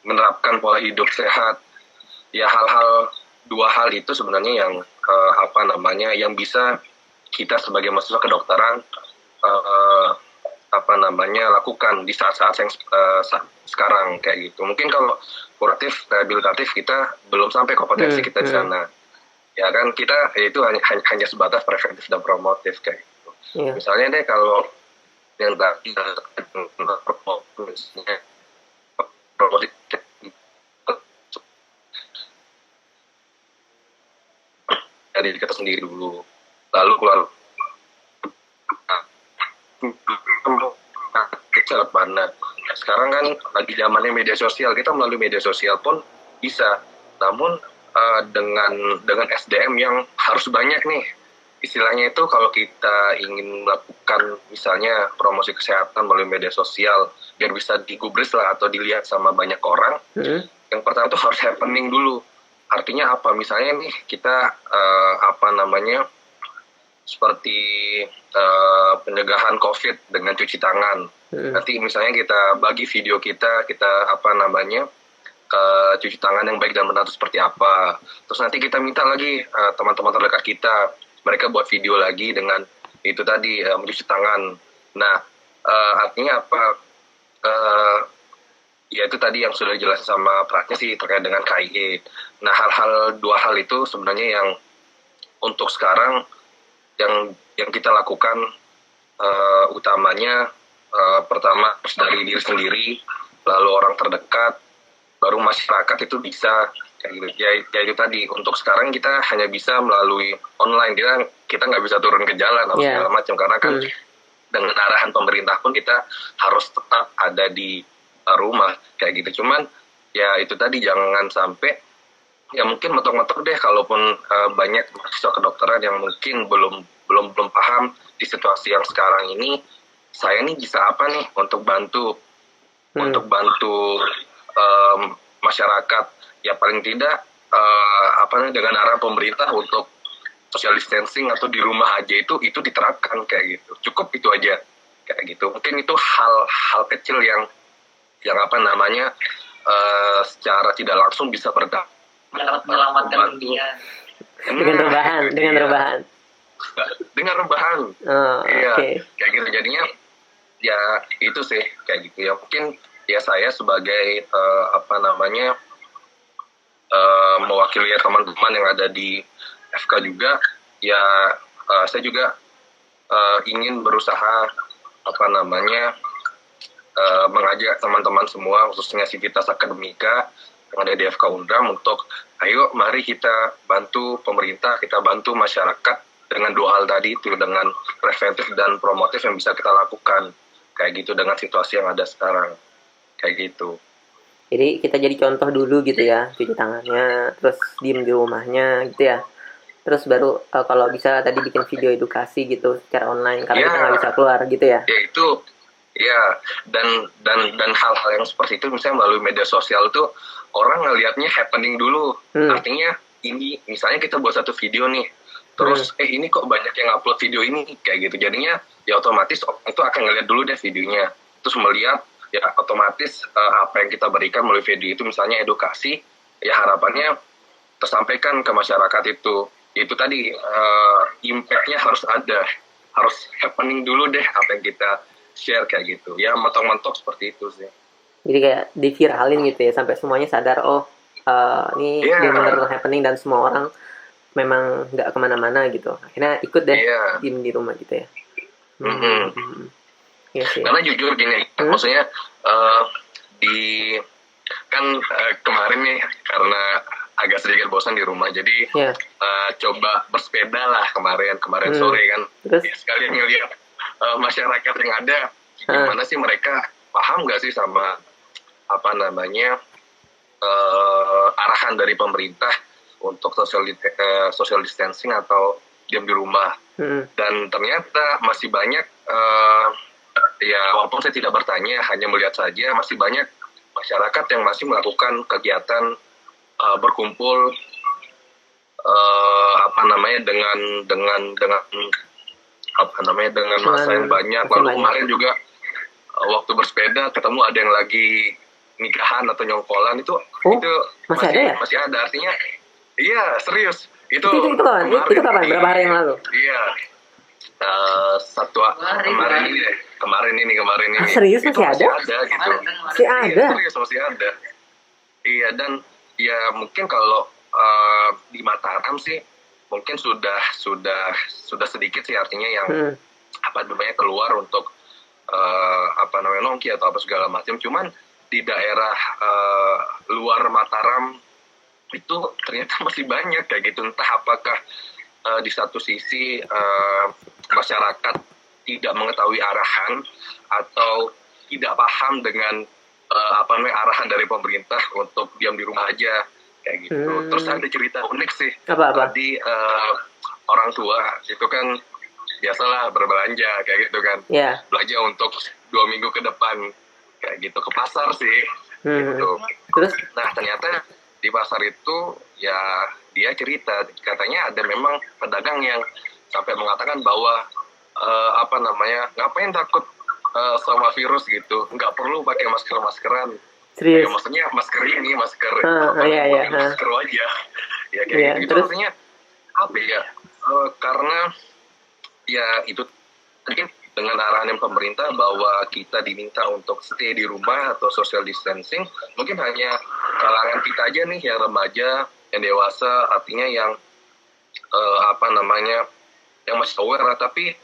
menerapkan pola hidup sehat. Ya dua hal itu sebenarnya yang yang bisa kita sebagai mahasiswa kedokteran lakukan di saat-saat yang sekarang kayak gitu. Mungkin kalau kuratif, rehabilitatif kita belum sampai kompetensi kita di sana. Ya kan kita itu hanya sebatas preventif dan promotif kayak gitu. Misalnya deh kalau yang tadi promotif dari kita sendiri dulu, lalu keluar lewat mana. Sekarang kan lagi zamannya media sosial, kita melalui media sosial pun bisa, namun dengan SDM yang harus banyak nih. Istilahnya itu kalau kita ingin melakukan misalnya promosi kesehatan melalui media sosial biar bisa digubris lah atau dilihat sama banyak orang, yang pertama itu harus happening dulu. Artinya apa? Misalnya nih kita seperti pencegahan COVID dengan cuci tangan. Nanti misalnya kita bagi video kita cuci tangan yang baik dan benar itu seperti apa. Terus nanti kita minta lagi teman-teman terdekat kita, mereka buat video lagi dengan itu tadi mencuci tangan. Nah, artinya apa? Ya itu tadi yang sudah dijelasin sama Pratnya sih terkait dengan KIE. Nah, dua hal itu sebenarnya yang untuk sekarang yang kita lakukan utamanya pertama dari diri sendiri, lalu orang terdekat, baru masyarakat itu bisa kayak gitu. Ya itu tadi untuk sekarang kita hanya bisa melalui online, kita nggak bisa turun ke jalan atau segala macam karena kan dengan arahan pemerintah pun kita harus tetap ada di rumah kayak gitu. Cuman ya itu tadi jangan sampai ya mungkin mentok-mentok deh kalaupun banyak mahasiswa kedokteran yang mungkin belum paham di situasi yang sekarang ini, saya nih bisa apa nih untuk bantu masyarakat, ya paling tidak dengan arahan pemerintah untuk social distancing atau di rumah aja itu diterapkan kayak gitu. Cukup itu aja kayak gitu. Mungkin itu hal kecil yang secara tidak langsung bisa dapat menyelamatkan dunia dengan rebahan. Dengan rebahan. Iya, kayak gitu. Jadinya ya itu sih kayak gitu ya. Mungkin ya saya sebagai mewakili teman-teman yang ada di FK juga, ya saya juga ingin berusaha mengajak teman-teman semua, khususnya Civitas Akademika yang ada di FK Undram untuk ayo mari kita bantu pemerintah, kita bantu masyarakat dengan dua hal tadi itu, dengan preventif dan promotif yang bisa kita lakukan kayak gitu dengan situasi yang ada sekarang kayak gitu. Jadi kita jadi contoh dulu gitu ya, cuci tangannya, terus diem di rumahnya gitu ya. Terus baru kalau bisa tadi bikin video edukasi gitu secara online karena kita nggak bisa keluar gitu ya. Ya itu ya, dan hal-hal yang seperti itu misalnya melalui media sosial tuh orang ngelihatnya happening dulu. Artinya ini misalnya kita buat satu video nih, terus ini kok banyak yang upload video ini kayak gitu. Jadinya ya otomatis itu akan ngelihat dulu deh videonya. Terus melihat ya otomatis apa yang kita berikan melalui video itu misalnya edukasi, ya harapannya tersampaikan ke masyarakat itu. Itu tadi impact-nya harus ada, harus happening dulu deh apa yang kita share kayak gitu. Ya mentok-mentok seperti itu sih. Jadi kayak diviralin gitu ya sampai semuanya sadar ini benar-benar happening dan semua orang memang nggak kemana-mana gitu. Akhirnya ikut deh diem di rumah gitu ya. Iya sih. Karena jujur gini, maksudnya kemarin nih karena agak sedikit bosan di rumah, jadi coba bersepeda lah kemarin sore kan. Ya, sekalian ngelihat masyarakat yang ada, gimana sih mereka paham nggak sih sama arahan dari pemerintah untuk social distancing atau diam di rumah. Dan ternyata masih banyak ya walaupun saya tidak bertanya, hanya melihat saja, masih banyak masyarakat yang masih melakukan kegiatan berkumpul dengan massa yang banyak. Lalu kemarin juga waktu bersepeda ketemu ada yang lagi nikahan atau nyongkolan itu masih ada. Artinya iya serius itu kapan? Itu kapan? Berapa hari yang lalu? Iya. Kemarin ini. Serius masih ada? Gitu. Masih ada. Iya, serius masih ada. Iya, dan ya mungkin kalau di Mataram sih mungkin sudah sedikit sih, artinya yang keluar untuk nongki atau apa segala macam. Cuman di daerah luar Mataram itu ternyata masih banyak kayak gitu. Entah apakah di satu sisi masyarakat tidak mengetahui arahan atau tidak paham dengan arahan dari pemerintah untuk diam di rumah aja kayak gitu. Terus ada cerita unik sih. Tadi orang tua itu kan biasalah berbelanja kayak gitu kan. Belanja untuk 2 minggu ke depan kayak gitu, ke pasar sih. Gitu. Terus? Nah ternyata di pasar itu ya dia cerita katanya ada memang pedagang yang sampai mengatakan bahwa ngapain takut sama virus gitu, nggak perlu pakai maskeran. Serius. Ya, maksudnya masker ini, masker Iya, iya. masker wajah. Ya kayak Iya, gitu. terus? Maksudnya apa ya? Karena ya itu mungkin dengan arahan pemerintah bahwa kita diminta untuk stay di rumah atau social distancing, mungkin hanya kalangan kita aja nih yang remaja, yang dewasa, artinya yang yang masih aware, tapi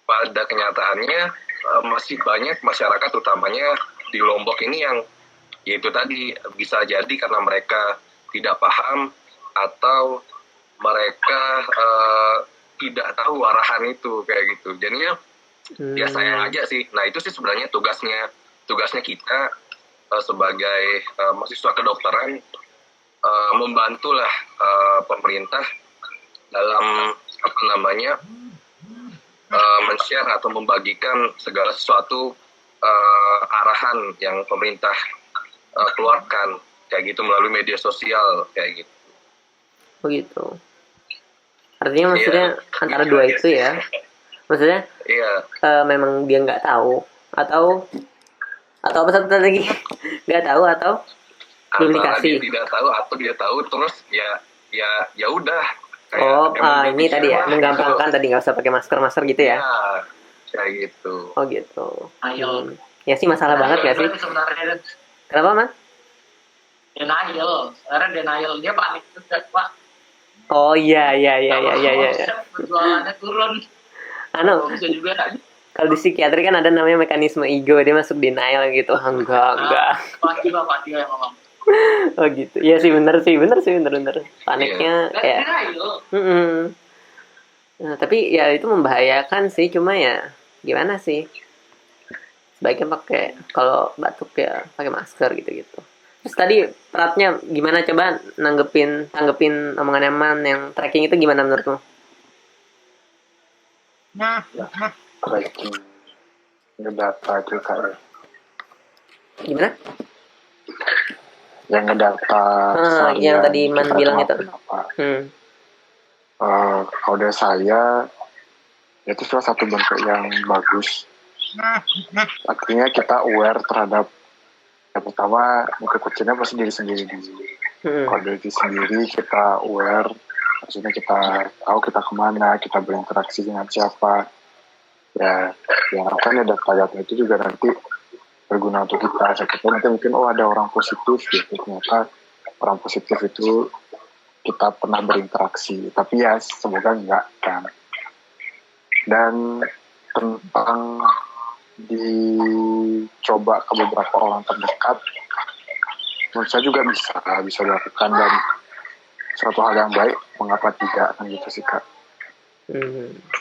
pada kenyataannya masih banyak masyarakat utamanya di Lombok ini yang yaitu tadi bisa jadi karena mereka tidak paham atau mereka tidak tahu arahan itu kayak gitu. Jadinya ya sayang aja sih. Nah itu sih sebenarnya tugasnya kita sebagai mahasiswa kedokteran membantulah pemerintah dalam men-share atau membagikan segala sesuatu arahan yang pemerintah keluarkan kayak gitu melalui media sosial kayak gitu. Begitu. Artinya maksudnya antara dua itu ya. Maksudnya memang dia nggak tahu atau apa satu lagi nggak tahu atau belum dikasih. Dia tidak tahu atau dia tahu terus ya udah. Ini tadi ya menggampangkan tadi nggak usah pakai masker gitu ya. Kayak gitu. Oh gitu. Denial. Ya sih masalah banget nggak sih? Sebenarnya Kenapa man? denial. Sebenarnya denial dia panik juga Pak. Oh iya. Penjualannya turun. Bisa juga. Kalau di psikiatri kan ada namanya mekanisme ego, dia masuk denial gitu. Enggak. Pak Tio yang ngomong. Oh gitu. Iya sih bener. Paniknya kayak. Nah, tapi ya itu membahayakan sih, cuma ya gimana sih? Sebaiknya kalau batuk ya pakai masker gitu. Terus tadi Pratnya gimana, coba tanggepin omongan Eman yang tracking itu gimana menurutmu? Tracking ngedata juga ya. Gimana? Yang ngedata yang tadi Man bilang itu. Kalau dari saya itu salah satu bentuk yang bagus. Artinya kita aware terhadap yang pertama bentuk kecilnya pasti diri sendiri dulu. Kalau dari diri sendiri kita aware, maksudnya kita tahu kita kemana, kita berinteraksi dengan siapa. Ya, yang akan ada data itu juga nanti berguna untuk kita. Seperti nanti mungkin ada orang positif gitu, ternyata orang positif itu kita pernah berinteraksi, tapi ya semoga enggak kan. Dan tentang dicoba ke beberapa orang terdekat, menurut saya juga bisa dilakukan dan suatu hal yang baik, mengapa tidak kan gitu sih Kak.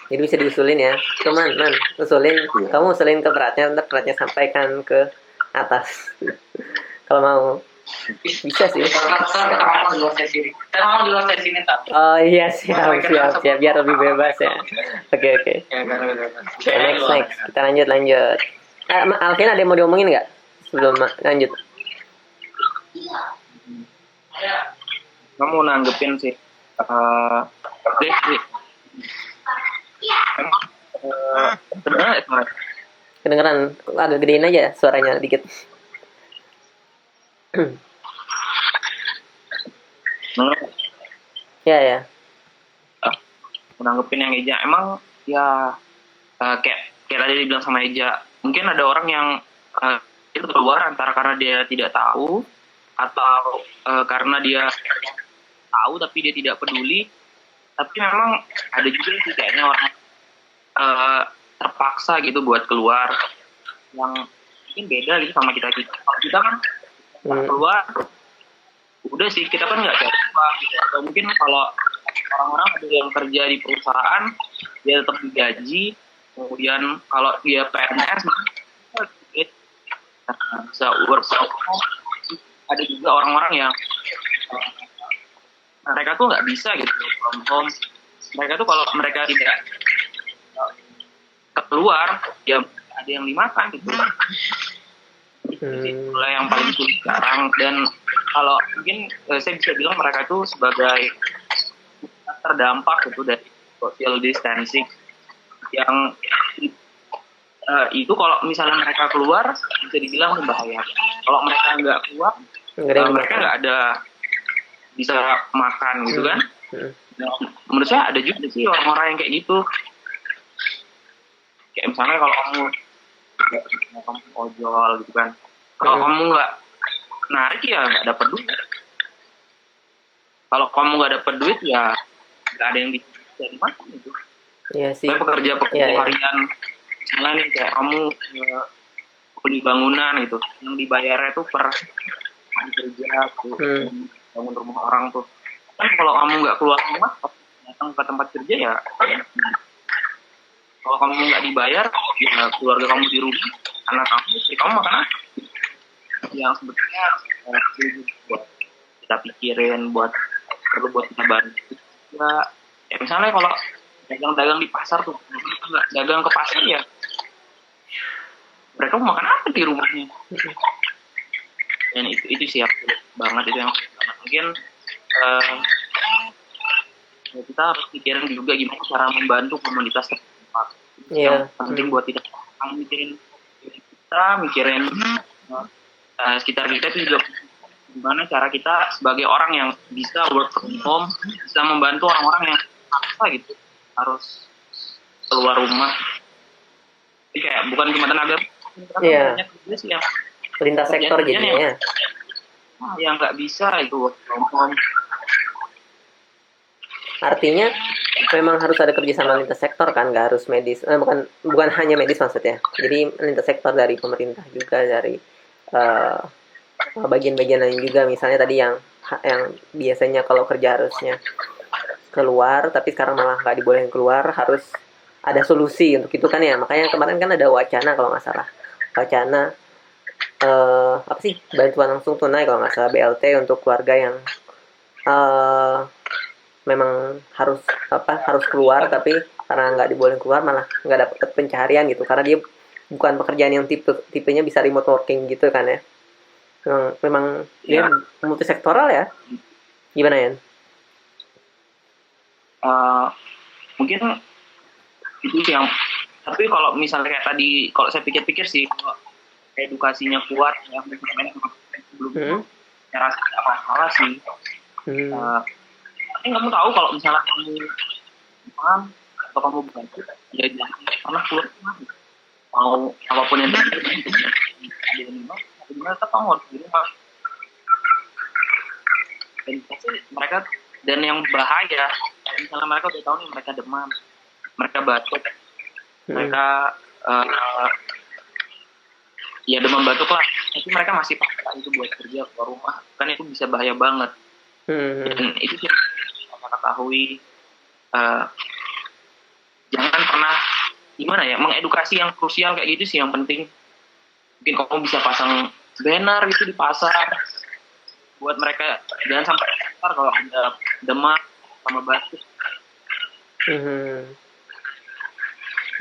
Jadi bisa diusulin ya. Cuman usulin, kamu usulin ke Pratnya, ntar Pratnya sampaikan ke atas. Kalau mau. Bisa sih. Kita mau di luar sesi ini tapi. Oh iya siap biar lebih bebas ya. Oke. Next kita lanjut. Alvin ada yang mau diomongin nggak sebelum lanjut? Kamu nanggepin sih. Kedengeran agak gedein aja suaranya dikit. Ya. Menanggepin yang Eja, emang ya kayak tadi dibilang sama Eja, mungkin ada orang yang itu keluar antara karena dia tidak tahu atau karena dia tahu tapi dia tidak peduli. Tapi memang ada juga sih kayaknya orang terpaksa gitu buat keluar yang mungkin beda gitu sama kita. Kalau kita kan keluar udah sih kita kan nggak kayak apa gitu. Atau mungkin kalau orang-orang ada yang kerja di perusahaan dia tetap digaji, kemudian kalau dia PNS bisa work from home. Ada juga orang-orang yang mereka tuh nggak bisa gitu work from home. Mereka tuh kalau mereka tidak keluar ya ada yang dimakan gitu. Itulah yang paling sulit sekarang. Dan kalau mungkin saya bisa bilang mereka itu sebagai terdampak gitu dari social distancing yang itu kalau misalnya mereka keluar bisa dibilang berbahaya. Kalau mereka nggak keluar, mereka nggak ada bisa makan gitu kan. Nah, menurut saya ada juga sih orang-orang yang kayak gitu. Kayak misalnya kalau kamu ojol gitu kan, kalau kamu nggak narik ya nggak dapat duit. Kalau kamu nggak dapat duit ya nggak ada yang bisa dimakan gitu. Iya sih. Pekerja harian, misalnya nih kayak kamu beli bangunan gitu, yang dibayarnya tuh per hari kerja tuh, bangun rumah orang tuh. Kan kalau kamu nggak keluar rumah, datang ke tempat kerja ya. Kalau kamu nggak dibayar, ya keluarga kamu di rumah, anak kamu, ya kamu makan apa? Yang sebetulnya buat kita pikirin, perlu buat kita bantu. Ya misalnya kalau dagang-dagang di pasar tuh, nggak dagang ke pasar ya, mereka mau makan apa di rumahnya? Dan itu sih banget itu yang mungkin kita harus pikirin juga gimana cara membantu komunitas tempat. Yang penting buat tidak mikirin kita, mikirin sekitar kita itu juga gimana cara kita sebagai orang yang bisa work from home bisa membantu orang-orang yang apa gitu harus keluar rumah. Jadi kayak bukan cuma tenaga, banyak juga sih yang lintas sektor jadinya. Yang nggak bisa itu work from home. Artinya memang harus ada kerjasama lintas sektor kan, nggak harus medis, bukan hanya medis maksudnya. Jadi lintas sektor dari pemerintah juga, dari bagian-bagian lain juga. Misalnya tadi yang biasanya kalau kerja harusnya keluar, tapi sekarang malah nggak dibolehin keluar, harus ada solusi untuk itu kan ya. Makanya kemarin kan ada wacana kalau nggak salah, wacana apa sih, bantuan langsung tunai kalau nggak salah, BLT untuk keluarga yang memang harus keluar, tapi karena nggak dibolehin keluar malah nggak dapat pencaharian gitu, karena dia bukan pekerjaan yang tipenya bisa remote working gitu kan ya. Memang dia multisektoral ya. Gimana ya? Mungkin itu yang, tapi kalau misalnya kayak tadi, kalau saya pikir-pikir sih, kalau edukasinya kuat yang sebelum saya rasa tidak masalah sih. Tapi kamu tahu kalau misalnya kamu atau kamu bantu, ya jangan pernah keluar rumah. Mau apapun yang terjadi, ada yang gimana tetap kamu harus di rumah. Dan pasti mereka, dan yang bahaya, misalnya mereka udah tahu nih mereka demam, mereka batuk, mereka ya demam batuk lah, tapi mereka masih pakai itu buat kerja keluar rumah, kan itu bisa bahaya banget. Dan itu sih ketahui, jangan pernah gimana ya, mengedukasi yang krusial kayak gitu sih yang penting. Mungkin kamu bisa pasang banner gitu di pasar buat mereka, jangan sampai pasar kalau ada demam sama batuk.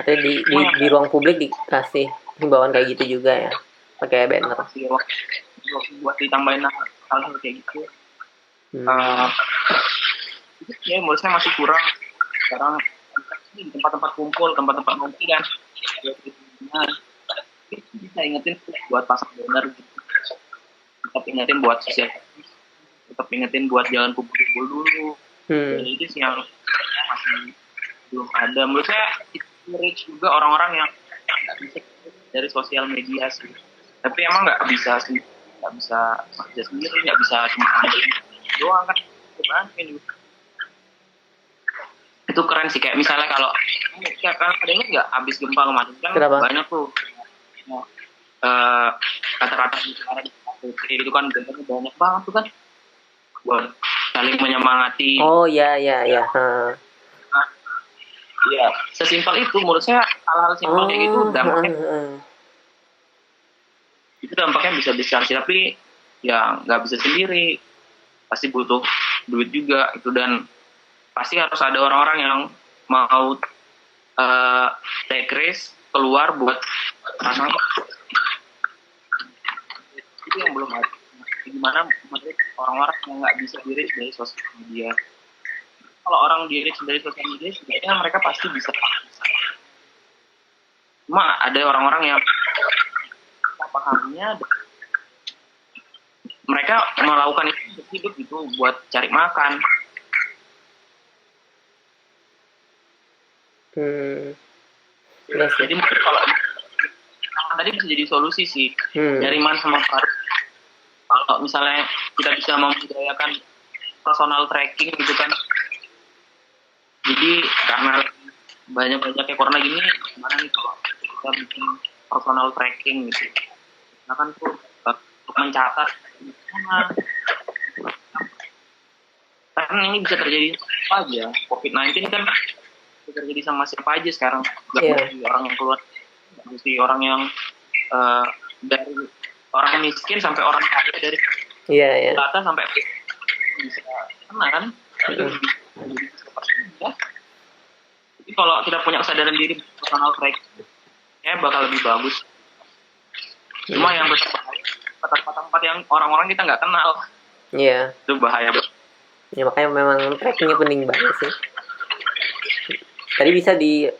Atau di ruang publik dikasih himbauan kayak gitu juga ya, pakai banner. Buat ditambahin hal-hal kayak gitu. Ya menurut saya masih kurang. Sekarang di tempat-tempat kumpul, tempat-tempat ngopi kan, bisa ingetin buat pasang banner gitu. Tetap ingetin buat sosial, tetap ingetin buat jangan kumpul-kumpul dulu. Jadi itu sih yang masih belum ada. Menurut saya itu reach juga orang-orang yang nggak bisa dari sosial media sih. Tapi emang nggak bisa kerja sendiri, nggak bisa cuma doang kan. Itu keren sih, kayak misalnya kalau ada ingat nggak abis gempa kemarin kan banyak tuh kata-kata itu kan banyak banget tuh kan buat saling menyemangati. Oh ya. Ya sesimpel itu menurut saya, hal-hal simpel kayak gitu dampaknya bisa besar sih, tapi ya nggak bisa sendiri, pasti butuh duit juga itu, dan pasti harus ada orang-orang yang mau take risk keluar buat pasang. Itu yang belum ada. Gimana menurut orang-orang yang nggak bisa di-reach dari sosial media. Kalau orang di-reach dari sosial media, sebenarnya mereka pasti bisa. Cuma ada orang-orang yang pahamnya mereka melakukan itu untuk hidup gitu, buat cari makan. Iya sih. Jadi mungkin kalau tadi bisa jadi solusi sih, Jariman sama Faris. Kalau misalnya kita bisa membudayakan personal tracking gitu kan, jadi karena banyak-banyaknya corona gini, gimana nih kalau kita bikin personal tracking gitu, nah kan tuh untuk mencatat karena ini bisa terjadi apa aja. COVID-19 kan bisa terjadi sama siapa aja sekarang, nggak mesti orang yang keluar, nggak mesti orang yang dari orang miskin sampai orang kaya, dari data sampai bisa kena kan. Jadi kalau kita punya kesadaran diri personal tracking, ya bakal lebih bagus. Cuma yang tetap bahaya, tempat-tempat yang orang-orang kita nggak kenal. Iya. Itu bahaya. Ya makanya memang trackingnya penting banget sih. Tadi bisa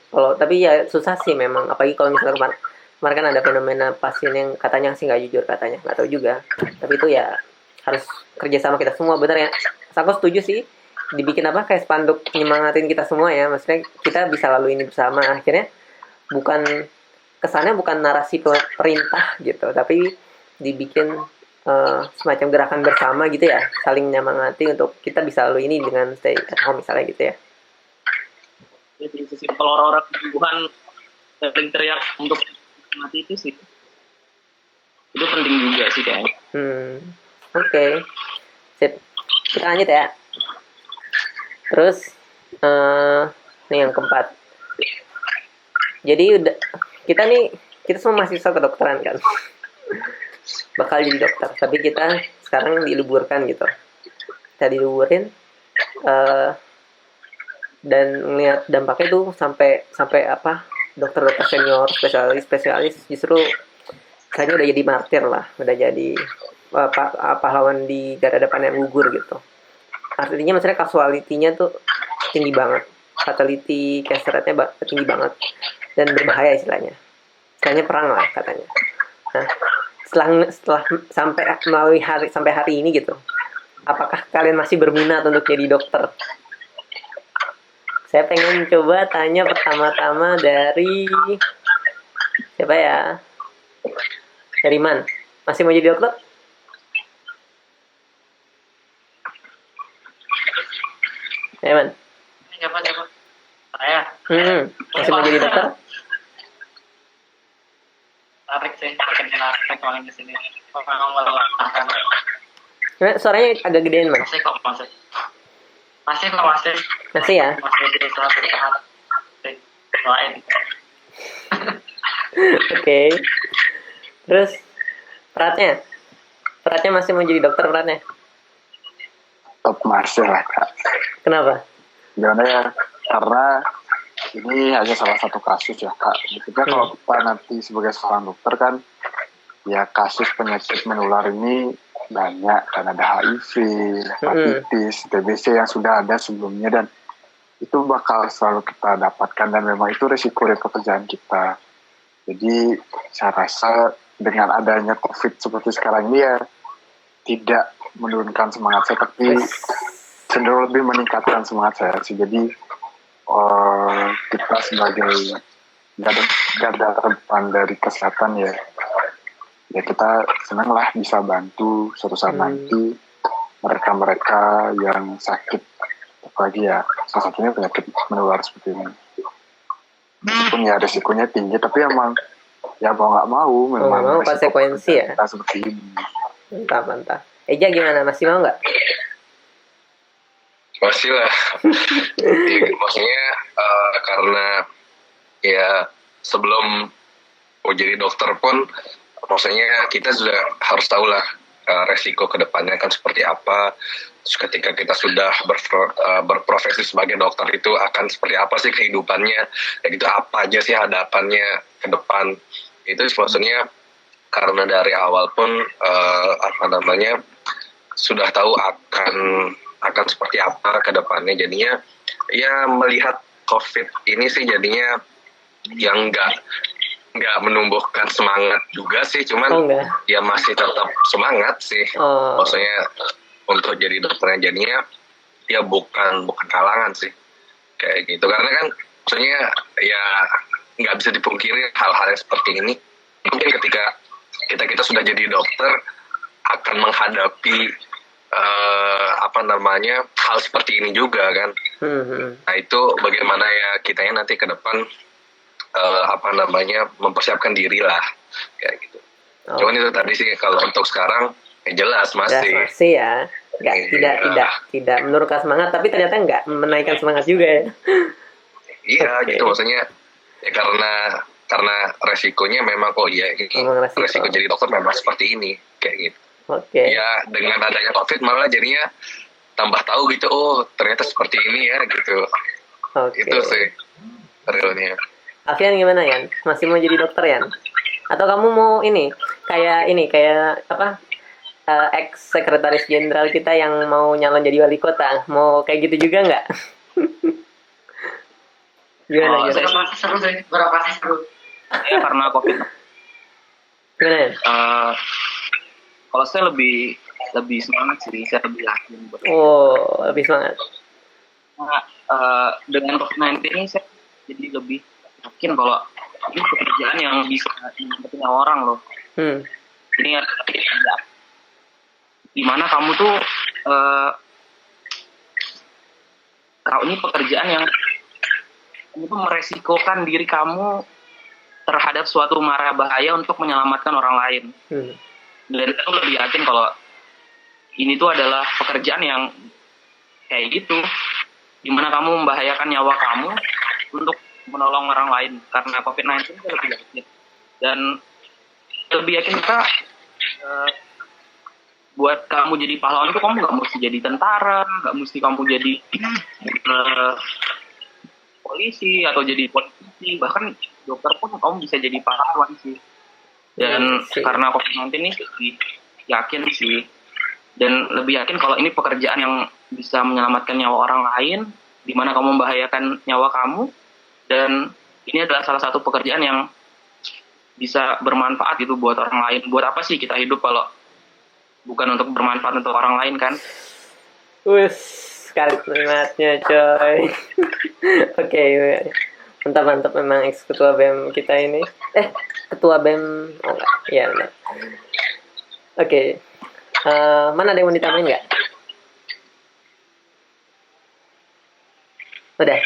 kalau tapi ya susah sih memang, apalagi kalau misalnya kemarin kan ada fenomena pasien yang katanya sih nggak jujur, katanya nggak tahu juga. Tapi itu ya harus kerjasama kita semua, bener ya. Aku setuju sih dibikin kayak spanduk nyemangatin kita semua ya, maksudnya kita bisa lalu ini bersama. Akhirnya kesannya bukan narasi perintah gitu, tapi dibikin semacam gerakan bersama gitu ya, saling nyemangati untuk kita bisa lalu ini dengan stay at home misalnya gitu ya. Jadi sesimpel orang-orang Wuhan saling teriak untuk mati itu sih, itu penting juga sih kayaknya. Oke. Sip, kita lanjut ya. Terus ini yang keempat. Jadi kita semua mahasiswa kedokteran kan, bakal jadi dokter, tapi kita sekarang diliburkan gitu. Kita diliburin dan ngeliat dampaknya tuh sampai dokter-dokter senior, spesialis justru kayaknya udah jadi martir lah, udah jadi pahlawan di garda depan yang gugur gitu. Artinya maksudnya casualty-nya tuh tinggi banget, fatality case rate-nya tinggi banget dan berbahaya istilahnya perang lah katanya. Nah, setelah sampai hari ini gitu, apakah kalian masih berminat untuk jadi dokter? Saya pengen coba tanya pertama-tama dari siapa ya? Dari Man. Masih mau jadi dokter? Ya, Man. Siapa? Saya. Masih mau jadi dokter? Tarik sih, tarik paling ke sini. Memang melelahkan. Suaranya agak gedean, Man. Masih. Masih ya? Masih di salah satu tahap. Doain. Oke. Terus Peratnya masih mau jadi dokter peratnya? Tetap masih lah, Kak. Kenapa? Gimana ya? Karena ini hanya salah satu kasus ya, Kak. Maksudnya kalau kita nanti sebagai seorang dokter kan, ya kasus penyakit menular ini banyak, kan ada HIV, hepatitis, TBC yang sudah ada sebelumnya, dan itu bakal selalu kita dapatkan, dan memang itu risiko dari pekerjaan kita. Jadi saya rasa dengan adanya COVID seperti sekarang ini ya tidak menurunkan semangat saya, tapi cenderung lebih meningkatkan semangat saya sih. Jadi kita sebagai garda terdepan dari kesehatan ya kita senanglah bisa bantu suatu saat nanti mereka-mereka yang sakit, apalagi ya salah satunya penyakit menular seperti ini. Meskipun ya risikonya tinggi, tapi emang ya mau nggak mau memang konsekuensi ya kita seperti ini. Mantap. Eja gimana, masih mau nggak? Masih lah. Ya, maksudnya karena ya sebelum mau jadi dokter pun maksudnya kita sudah harus tahu lah resiko kedepannya kan seperti apa. Terus ketika kita sudah berprofesi sebagai dokter itu akan seperti apa sih kehidupannya, ya gitu, apa aja sih hadapannya ke depan. Itu maksudnya karena dari awal pun sudah tahu akan seperti apa ke depannya. Jadinya ya melihat COVID ini sih jadinya yang nggak menumbuhkan semangat juga sih, cuman enggak. ya masih tetap semangat sih. Oh. Maksudnya untuk jadi dokternya jadinya ya bukan kalangan sih kayak gitu, karena kan maksudnya ya nggak bisa dipungkiri hal-hal yang seperti ini mungkin ketika kita sudah jadi dokter akan menghadapi hal seperti ini juga kan. Nah itu bagaimana ya kitanya nanti ke depan mempersiapkan diri lah kayak gitu. Cuman itu tadi sih, kalau untuk sekarang jelas masih ya, tidak menurunkan semangat, tapi ternyata nggak menaikkan semangat juga ya. Iya gitu, maksudnya ya karena resikonya memang resiko jadi dokter memang seperti ini kayak gitu. Ya dengan adanya COVID malah jadinya tambah tahu gitu, oh ternyata seperti ini ya gitu. Itu sih realnya. Alfian gimana Yan? Masih mau jadi dokter Yan? Atau kamu mau kayak apa? Ex sekretaris jenderal kita yang mau nyalon jadi wali kota, mau kayak gitu juga nggak? Gimana? Seru sih, berapa sih seru? Ya karena COVID. Gimana ya? Kalau saya lebih semangat sih, saya lebih yakin. Lebih semangat. Nah, dengan COVID-19 ini saya jadi lebih yakin kalau ini pekerjaan yang bisa menyelamatkan nyawa orang loh. Ini dimana kamu tuh ini pekerjaan yang kamu tuh meresikokan diri kamu terhadap suatu mara bahaya untuk menyelamatkan orang lain. Dan aku lebih yakin kalau ini tuh adalah pekerjaan yang kayak gitu, dimana kamu membahayakan nyawa kamu untuk menolong orang lain karena COVID-19. Saya lebih yakin, dan lebih yakin kita buat kamu jadi pahlawan itu kamu nggak mesti jadi tentara, nggak mesti kamu jadi polisi atau jadi politisi, bahkan dokter pun kamu bisa jadi pahlawan sih. Dan karena COVID-19 ini lebih yakin sih, dan lebih yakin kalau ini pekerjaan yang bisa menyelamatkan nyawa orang lain, di mana kamu membahayakan nyawa kamu, dan ini adalah salah satu pekerjaan yang bisa bermanfaat gitu buat orang lain. Buat apa sih kita hidup kalau bukan untuk bermanfaat untuk orang lain kan? Kalimatnya coy. Oke. Mantap memang ex ketua BEM kita ini. Ketua BEM. Iya benar. Oke. Mana ada yang mau ditambahin nggak? Udah.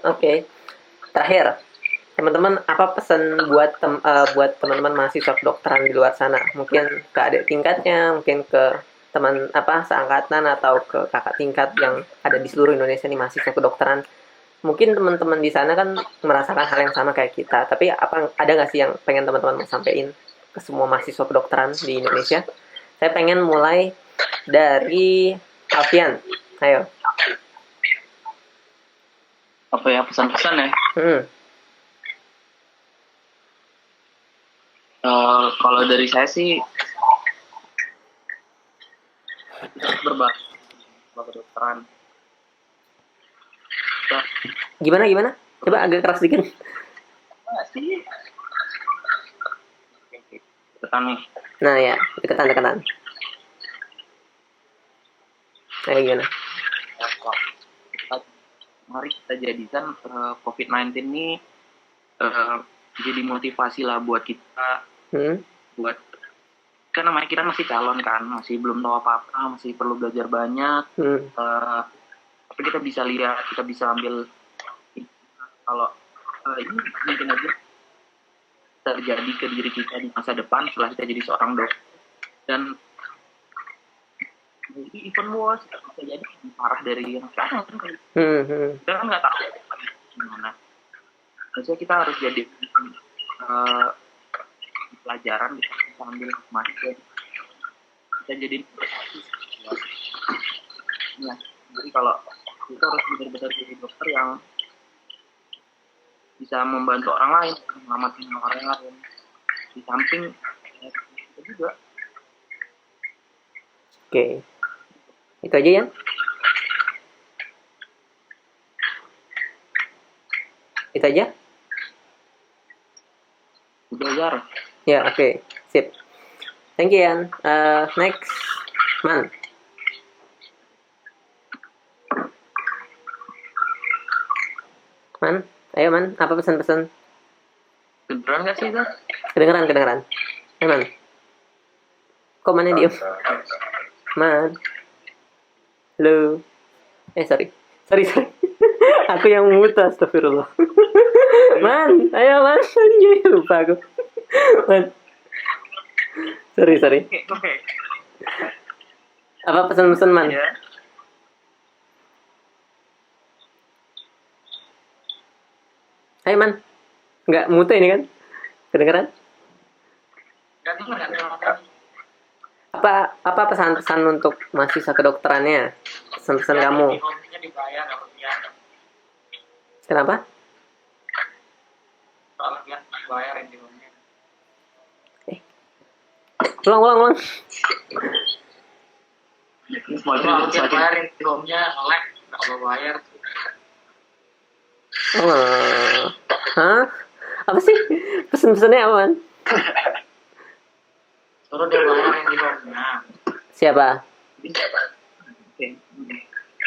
Oke. Terakhir, teman-teman, apa pesan buat teman-teman mahasiswa kedokteran di luar sana? Mungkin ke adik tingkatnya, mungkin ke teman seangkatan atau ke kakak tingkat yang ada di seluruh Indonesia nih mahasiswa kedokteran. Mungkin teman-teman di sana kan merasakan hal yang sama kayak kita, tapi ada nggak sih yang pengen teman-teman mau sampaikan ke semua mahasiswa kedokteran di Indonesia? Saya pengen mulai dari Alfian. Ayo. Apa ya pesan-pesan ya? Kalau dari saya sih berbahasa kedokteran. Gimana? Coba agak keras dikit. Sih. Deketan nih. Nah ya, deketan. Ayo gimana? Mari kita jadikan COVID-19 ini jadi motivasi lah buat kita. Buat kan namanya kita masih calon kan, masih belum tahu apa-apa, masih perlu belajar banyak. Tapi kita bisa lihat, kita bisa ambil kalau ini mungkin aja terjadi ke diri kita di masa depan setelah kita jadi seorang dokter, dan jadi even worse bisa jadi lebih parah dari yang sekarang kan. Kita kan nggak tahu gimana. Maksudnya kita harus jadi pelajaran, kita ambil hikmahnya, kita jadi ya. Jadi kalau kita harus benar-benar jadi dokter yang bisa membantu orang lain, menyelamatkan orang lain, di samping kita juga. Oke. Itu aja ya? Itu aja? Gar. Ya, oke. Sip. Thank you, Yan. Next. Man. Man, ayo Man, apa pesan-pesan? Kedengeran nggak sih, Gar? Kedengeran. Ayo Man. Kok mana diem? Man. Halo. Sorry. Aku yang muta, astagfirullah. Man, ayo Man. Anjay, lupa aku. Man. Sorry. Oke. Apa pesan-pesan Man? Ya. Ayo Man. Nggak muta ini kan? Kedengeran? Gak dengar. Apa pesan-pesan untuk mahasiswa kedokterannya? Pesan-pesan kamu. Di dibayar kalau dia Kenapa? kalau dia dibayarin di homenya. Ulang. Kalau dia bayarin di homenya nge-lag nggak mau bayar. Oh. Hah? Apa sih? Pesan-pesannya apa, Man? Suruh dia bayarin di homenya. Siapa? Oke.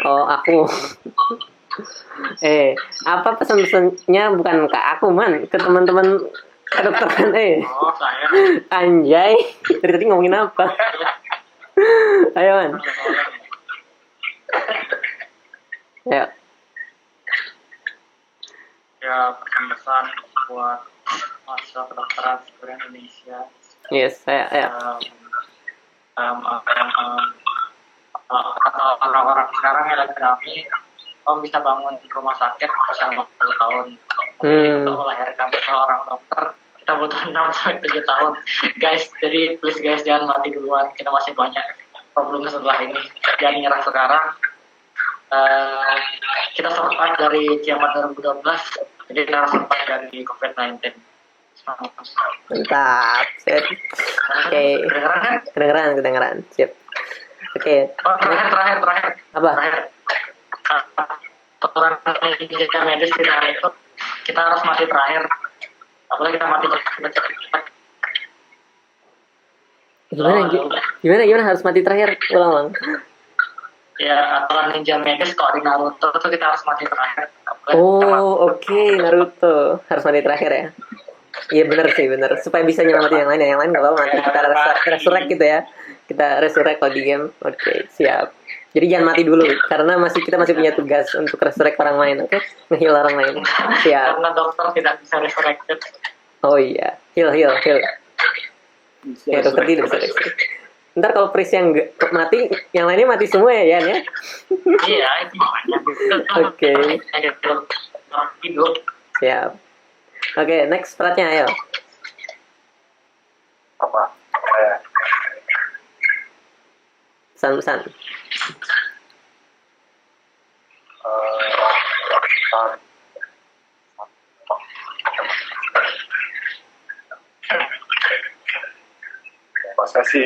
Oh, aku. Apa pesan-pesannya bukan ke aku, Man, ke teman-teman kedokteran, Oh saya. Anjay. Dari tadi ngomongin apa? Ayo, Man. Ayo. Ya pesan-pesan buat mahasiswa kedokteran seluruh Indonesia. Yes, ayo. Kata orang-orang sekarang yang lagi rame, om bisa bangun rumah sakit selama 10 tahun. Untuk melahirkan seorang dokter kita butuh 6 sampai 7 tahun. Guys, jadi please guys jangan mati duluan. Kita masih banyak problem setelah ini. Jangan nyerah sekarang. Kita survive dari kiamat 2012, jadi kita harus survive dari COVID-19. Mantap. Sip. Oke. Kedengeran. Sip. Oke. Oh, terakhir. Apa? Aturan jika medis tidak ikut, kita harus mati terakhir. Apalagi kita mati cepat. Gimana harus mati terakhir? Ulang. Ya, aturan ninja medis kalau di Naruto itu kita harus mati terakhir. Oh, oke. Naruto harus mati terakhir ya. Iya benar. Supaya bisa nyelamatin yang lain. Yang lain nggak apa-apa mati. Kita resurrect gitu ya. Kita resurrect kalau di game. Oke, siap. Jadi jangan mati dulu karena kita masih punya tugas untuk resurrect orang lain, oke? Nge-heal orang lain. Siap. Karena dokter tidak bisa resurrected. Oh iya, heal. Ya dokter tidak bisa resurrect. Ntar kalau priest yang mati, yang lainnya mati semua ya, Yan ya? Iya, itu makanya. Oke. Hidup. Siap. Oke, next peratnya ayo. Apa? Pesan-pesan. Masa sih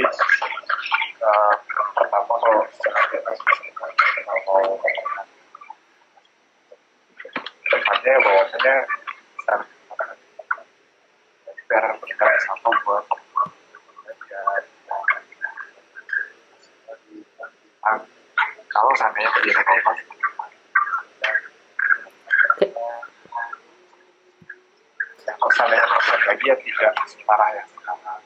pertama kalau mau tepatnya bahwasanya biar kita sama buat kalau seandainya terjadi apa kalau seandainya lagi ya tidak separah yang sekarang.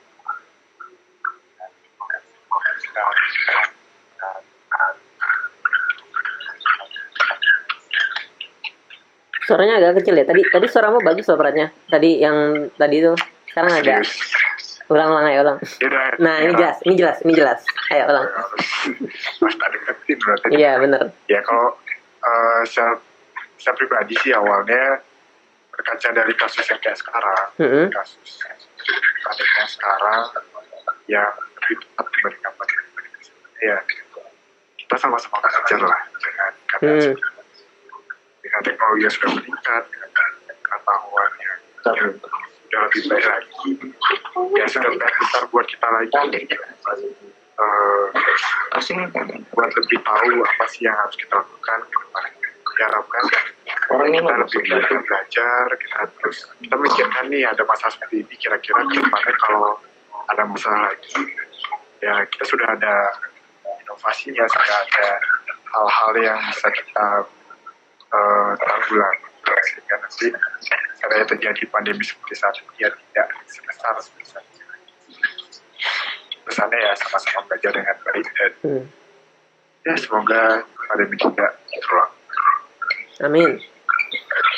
Suaranya agak kecil ya. Tadi suaramu bagus loh peratnya. Tadi itu sekarang agak. Ulang. Nah, ini jelas. Ayo ulang. Mas tak deketin berarti. Iya, benar. Ya kalau saya pribadi sih awalnya berkaca dari kasus yang kayak sekarang, kasus adanya sekarang yang lebih tepat dibandingkan ya kita sama-sama belajar lah dengan teknologi yang sudah meningkat, dengan pengetahuan yang sudah lebih baik lagi, ya sudah besar buat kita lagi buat lebih tahu apa sih yang harus kita lakukan ke depan. Diharapkan kita lebih banyak belajar, kita mikirkan nih ada masalah seperti ini, kira-kira kedepannya kalau ada masalah lagi, ya kita sudah ada inovasinya, sudah ada hal-hal yang bisa kita tanggulangi, sehingga nanti seandainya terjadi pandemi seperti saat ini ya tidak sebesar pesannya ya sama-sama belajar dengan baik dan ya semoga pandemi tidak terulang. Amin.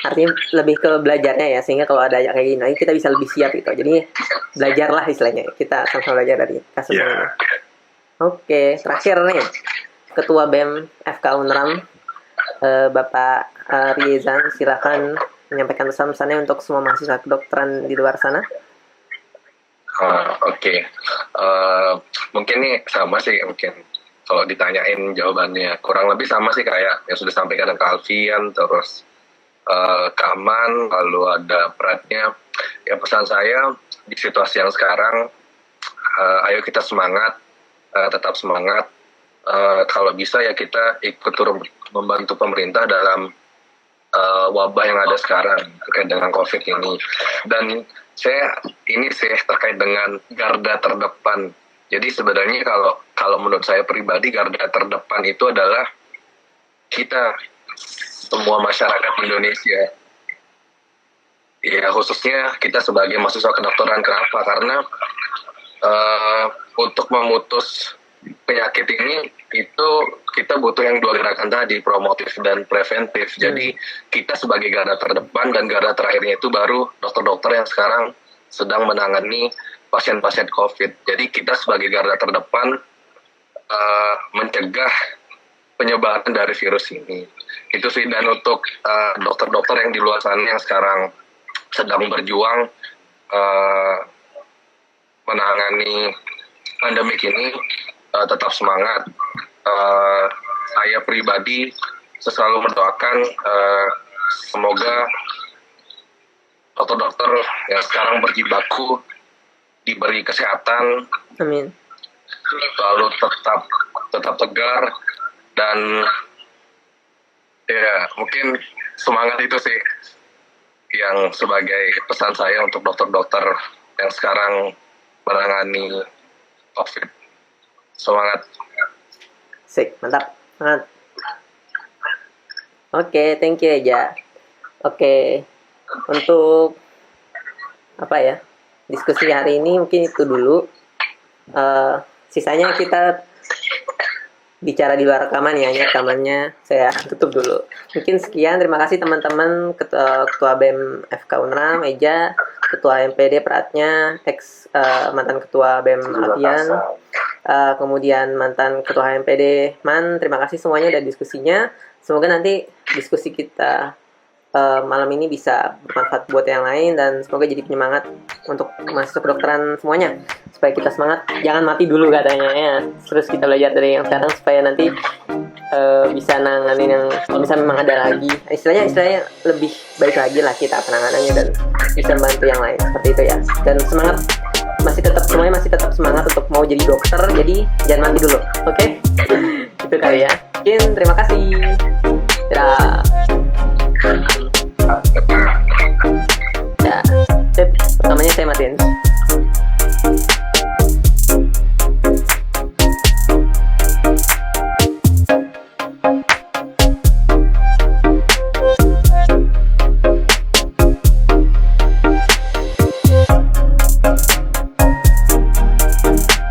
Artinya lebih ke belajarnya ya, sehingga kalau ada kayak gini lagi kita bisa lebih siap gitu. Jadi belajarlah istilahnya, kita sama-sama belajar dari kasus ini. Oke, terakhir nih Ketua BEM FK Unram, Bapak Riezan, silakan menyampaikan pesan-pesannya untuk semua mahasiswa kedokteran di luar sana. Oke. Mungkin nih sama sih, mungkin kalau ditanyain jawabannya kurang lebih sama sih kayak yang sudah sampaikan ke Alfian, terus Kaman, lalu ada Pratnya. Ya pesan saya di situasi yang sekarang, ayo kita semangat, tetap semangat. Kalau bisa ya kita ikut turun membantu pemerintah dalam wabah yang ada sekarang terkait dengan COVID ini. Dan saya ini sih terkait dengan garda terdepan. Jadi sebenarnya kalau menurut saya pribadi, garda terdepan itu adalah kita semua masyarakat Indonesia. Ya khususnya kita sebagai mahasiswa kedokteran. Kenapa? Karena untuk memutus penyakit ini itu kita butuh yang dua gerakan tadi, promotif dan preventif. Jadi kita sebagai garda terdepan, dan garda terakhirnya itu baru dokter-dokter yang sekarang sedang menangani pasien-pasien COVID. Jadi kita sebagai garda terdepan mencegah penyebaran dari virus ini. Itu sih. Dan untuk dokter-dokter yang di luar sana yang sekarang sedang berjuang menangani pandemik ini, tetap semangat. Saya pribadi selalu mendoakan semoga dokter-dokter yang sekarang berjibaku diberi kesehatan. Amin. Lalu tetap tegar, dan ya mungkin semangat itu sih yang sebagai pesan saya untuk dokter-dokter yang sekarang menangani COVID. Semangat. Sik, mantap. Semangat. Oke, thank you Eja. Oke, untuk apa ya, diskusi hari ini mungkin itu dulu. Sisanya kita bicara di luar rekaman ya, rekamannya saya tutup dulu. Mungkin sekian, terima kasih teman-teman, Ketua BEM FK Unram, Eja, Ketua MPD Pratnya, mantan Ketua BEM Alfian, kemudian mantan Ketua MPD Man. Terima kasih semuanya dan diskusinya. Semoga nanti diskusi kita malam ini bisa bermanfaat buat yang lain, dan semoga jadi penyemangat untuk mahasiswa kedokteran semuanya, supaya kita semangat, jangan mati dulu katanya ya. Terus kita belajar dari yang sekarang supaya nanti bisa nanganin yang, kalau misalnya memang ada lagi istilahnya lebih baik lagi lah kita penanganannya, dan bisa membantu yang lain seperti itu ya. Dan semangat, semuanya masih tetap semangat untuk mau jadi dokter, jadi jangan mati dulu. Oke? Itu kali ya. Mungkin terima kasih.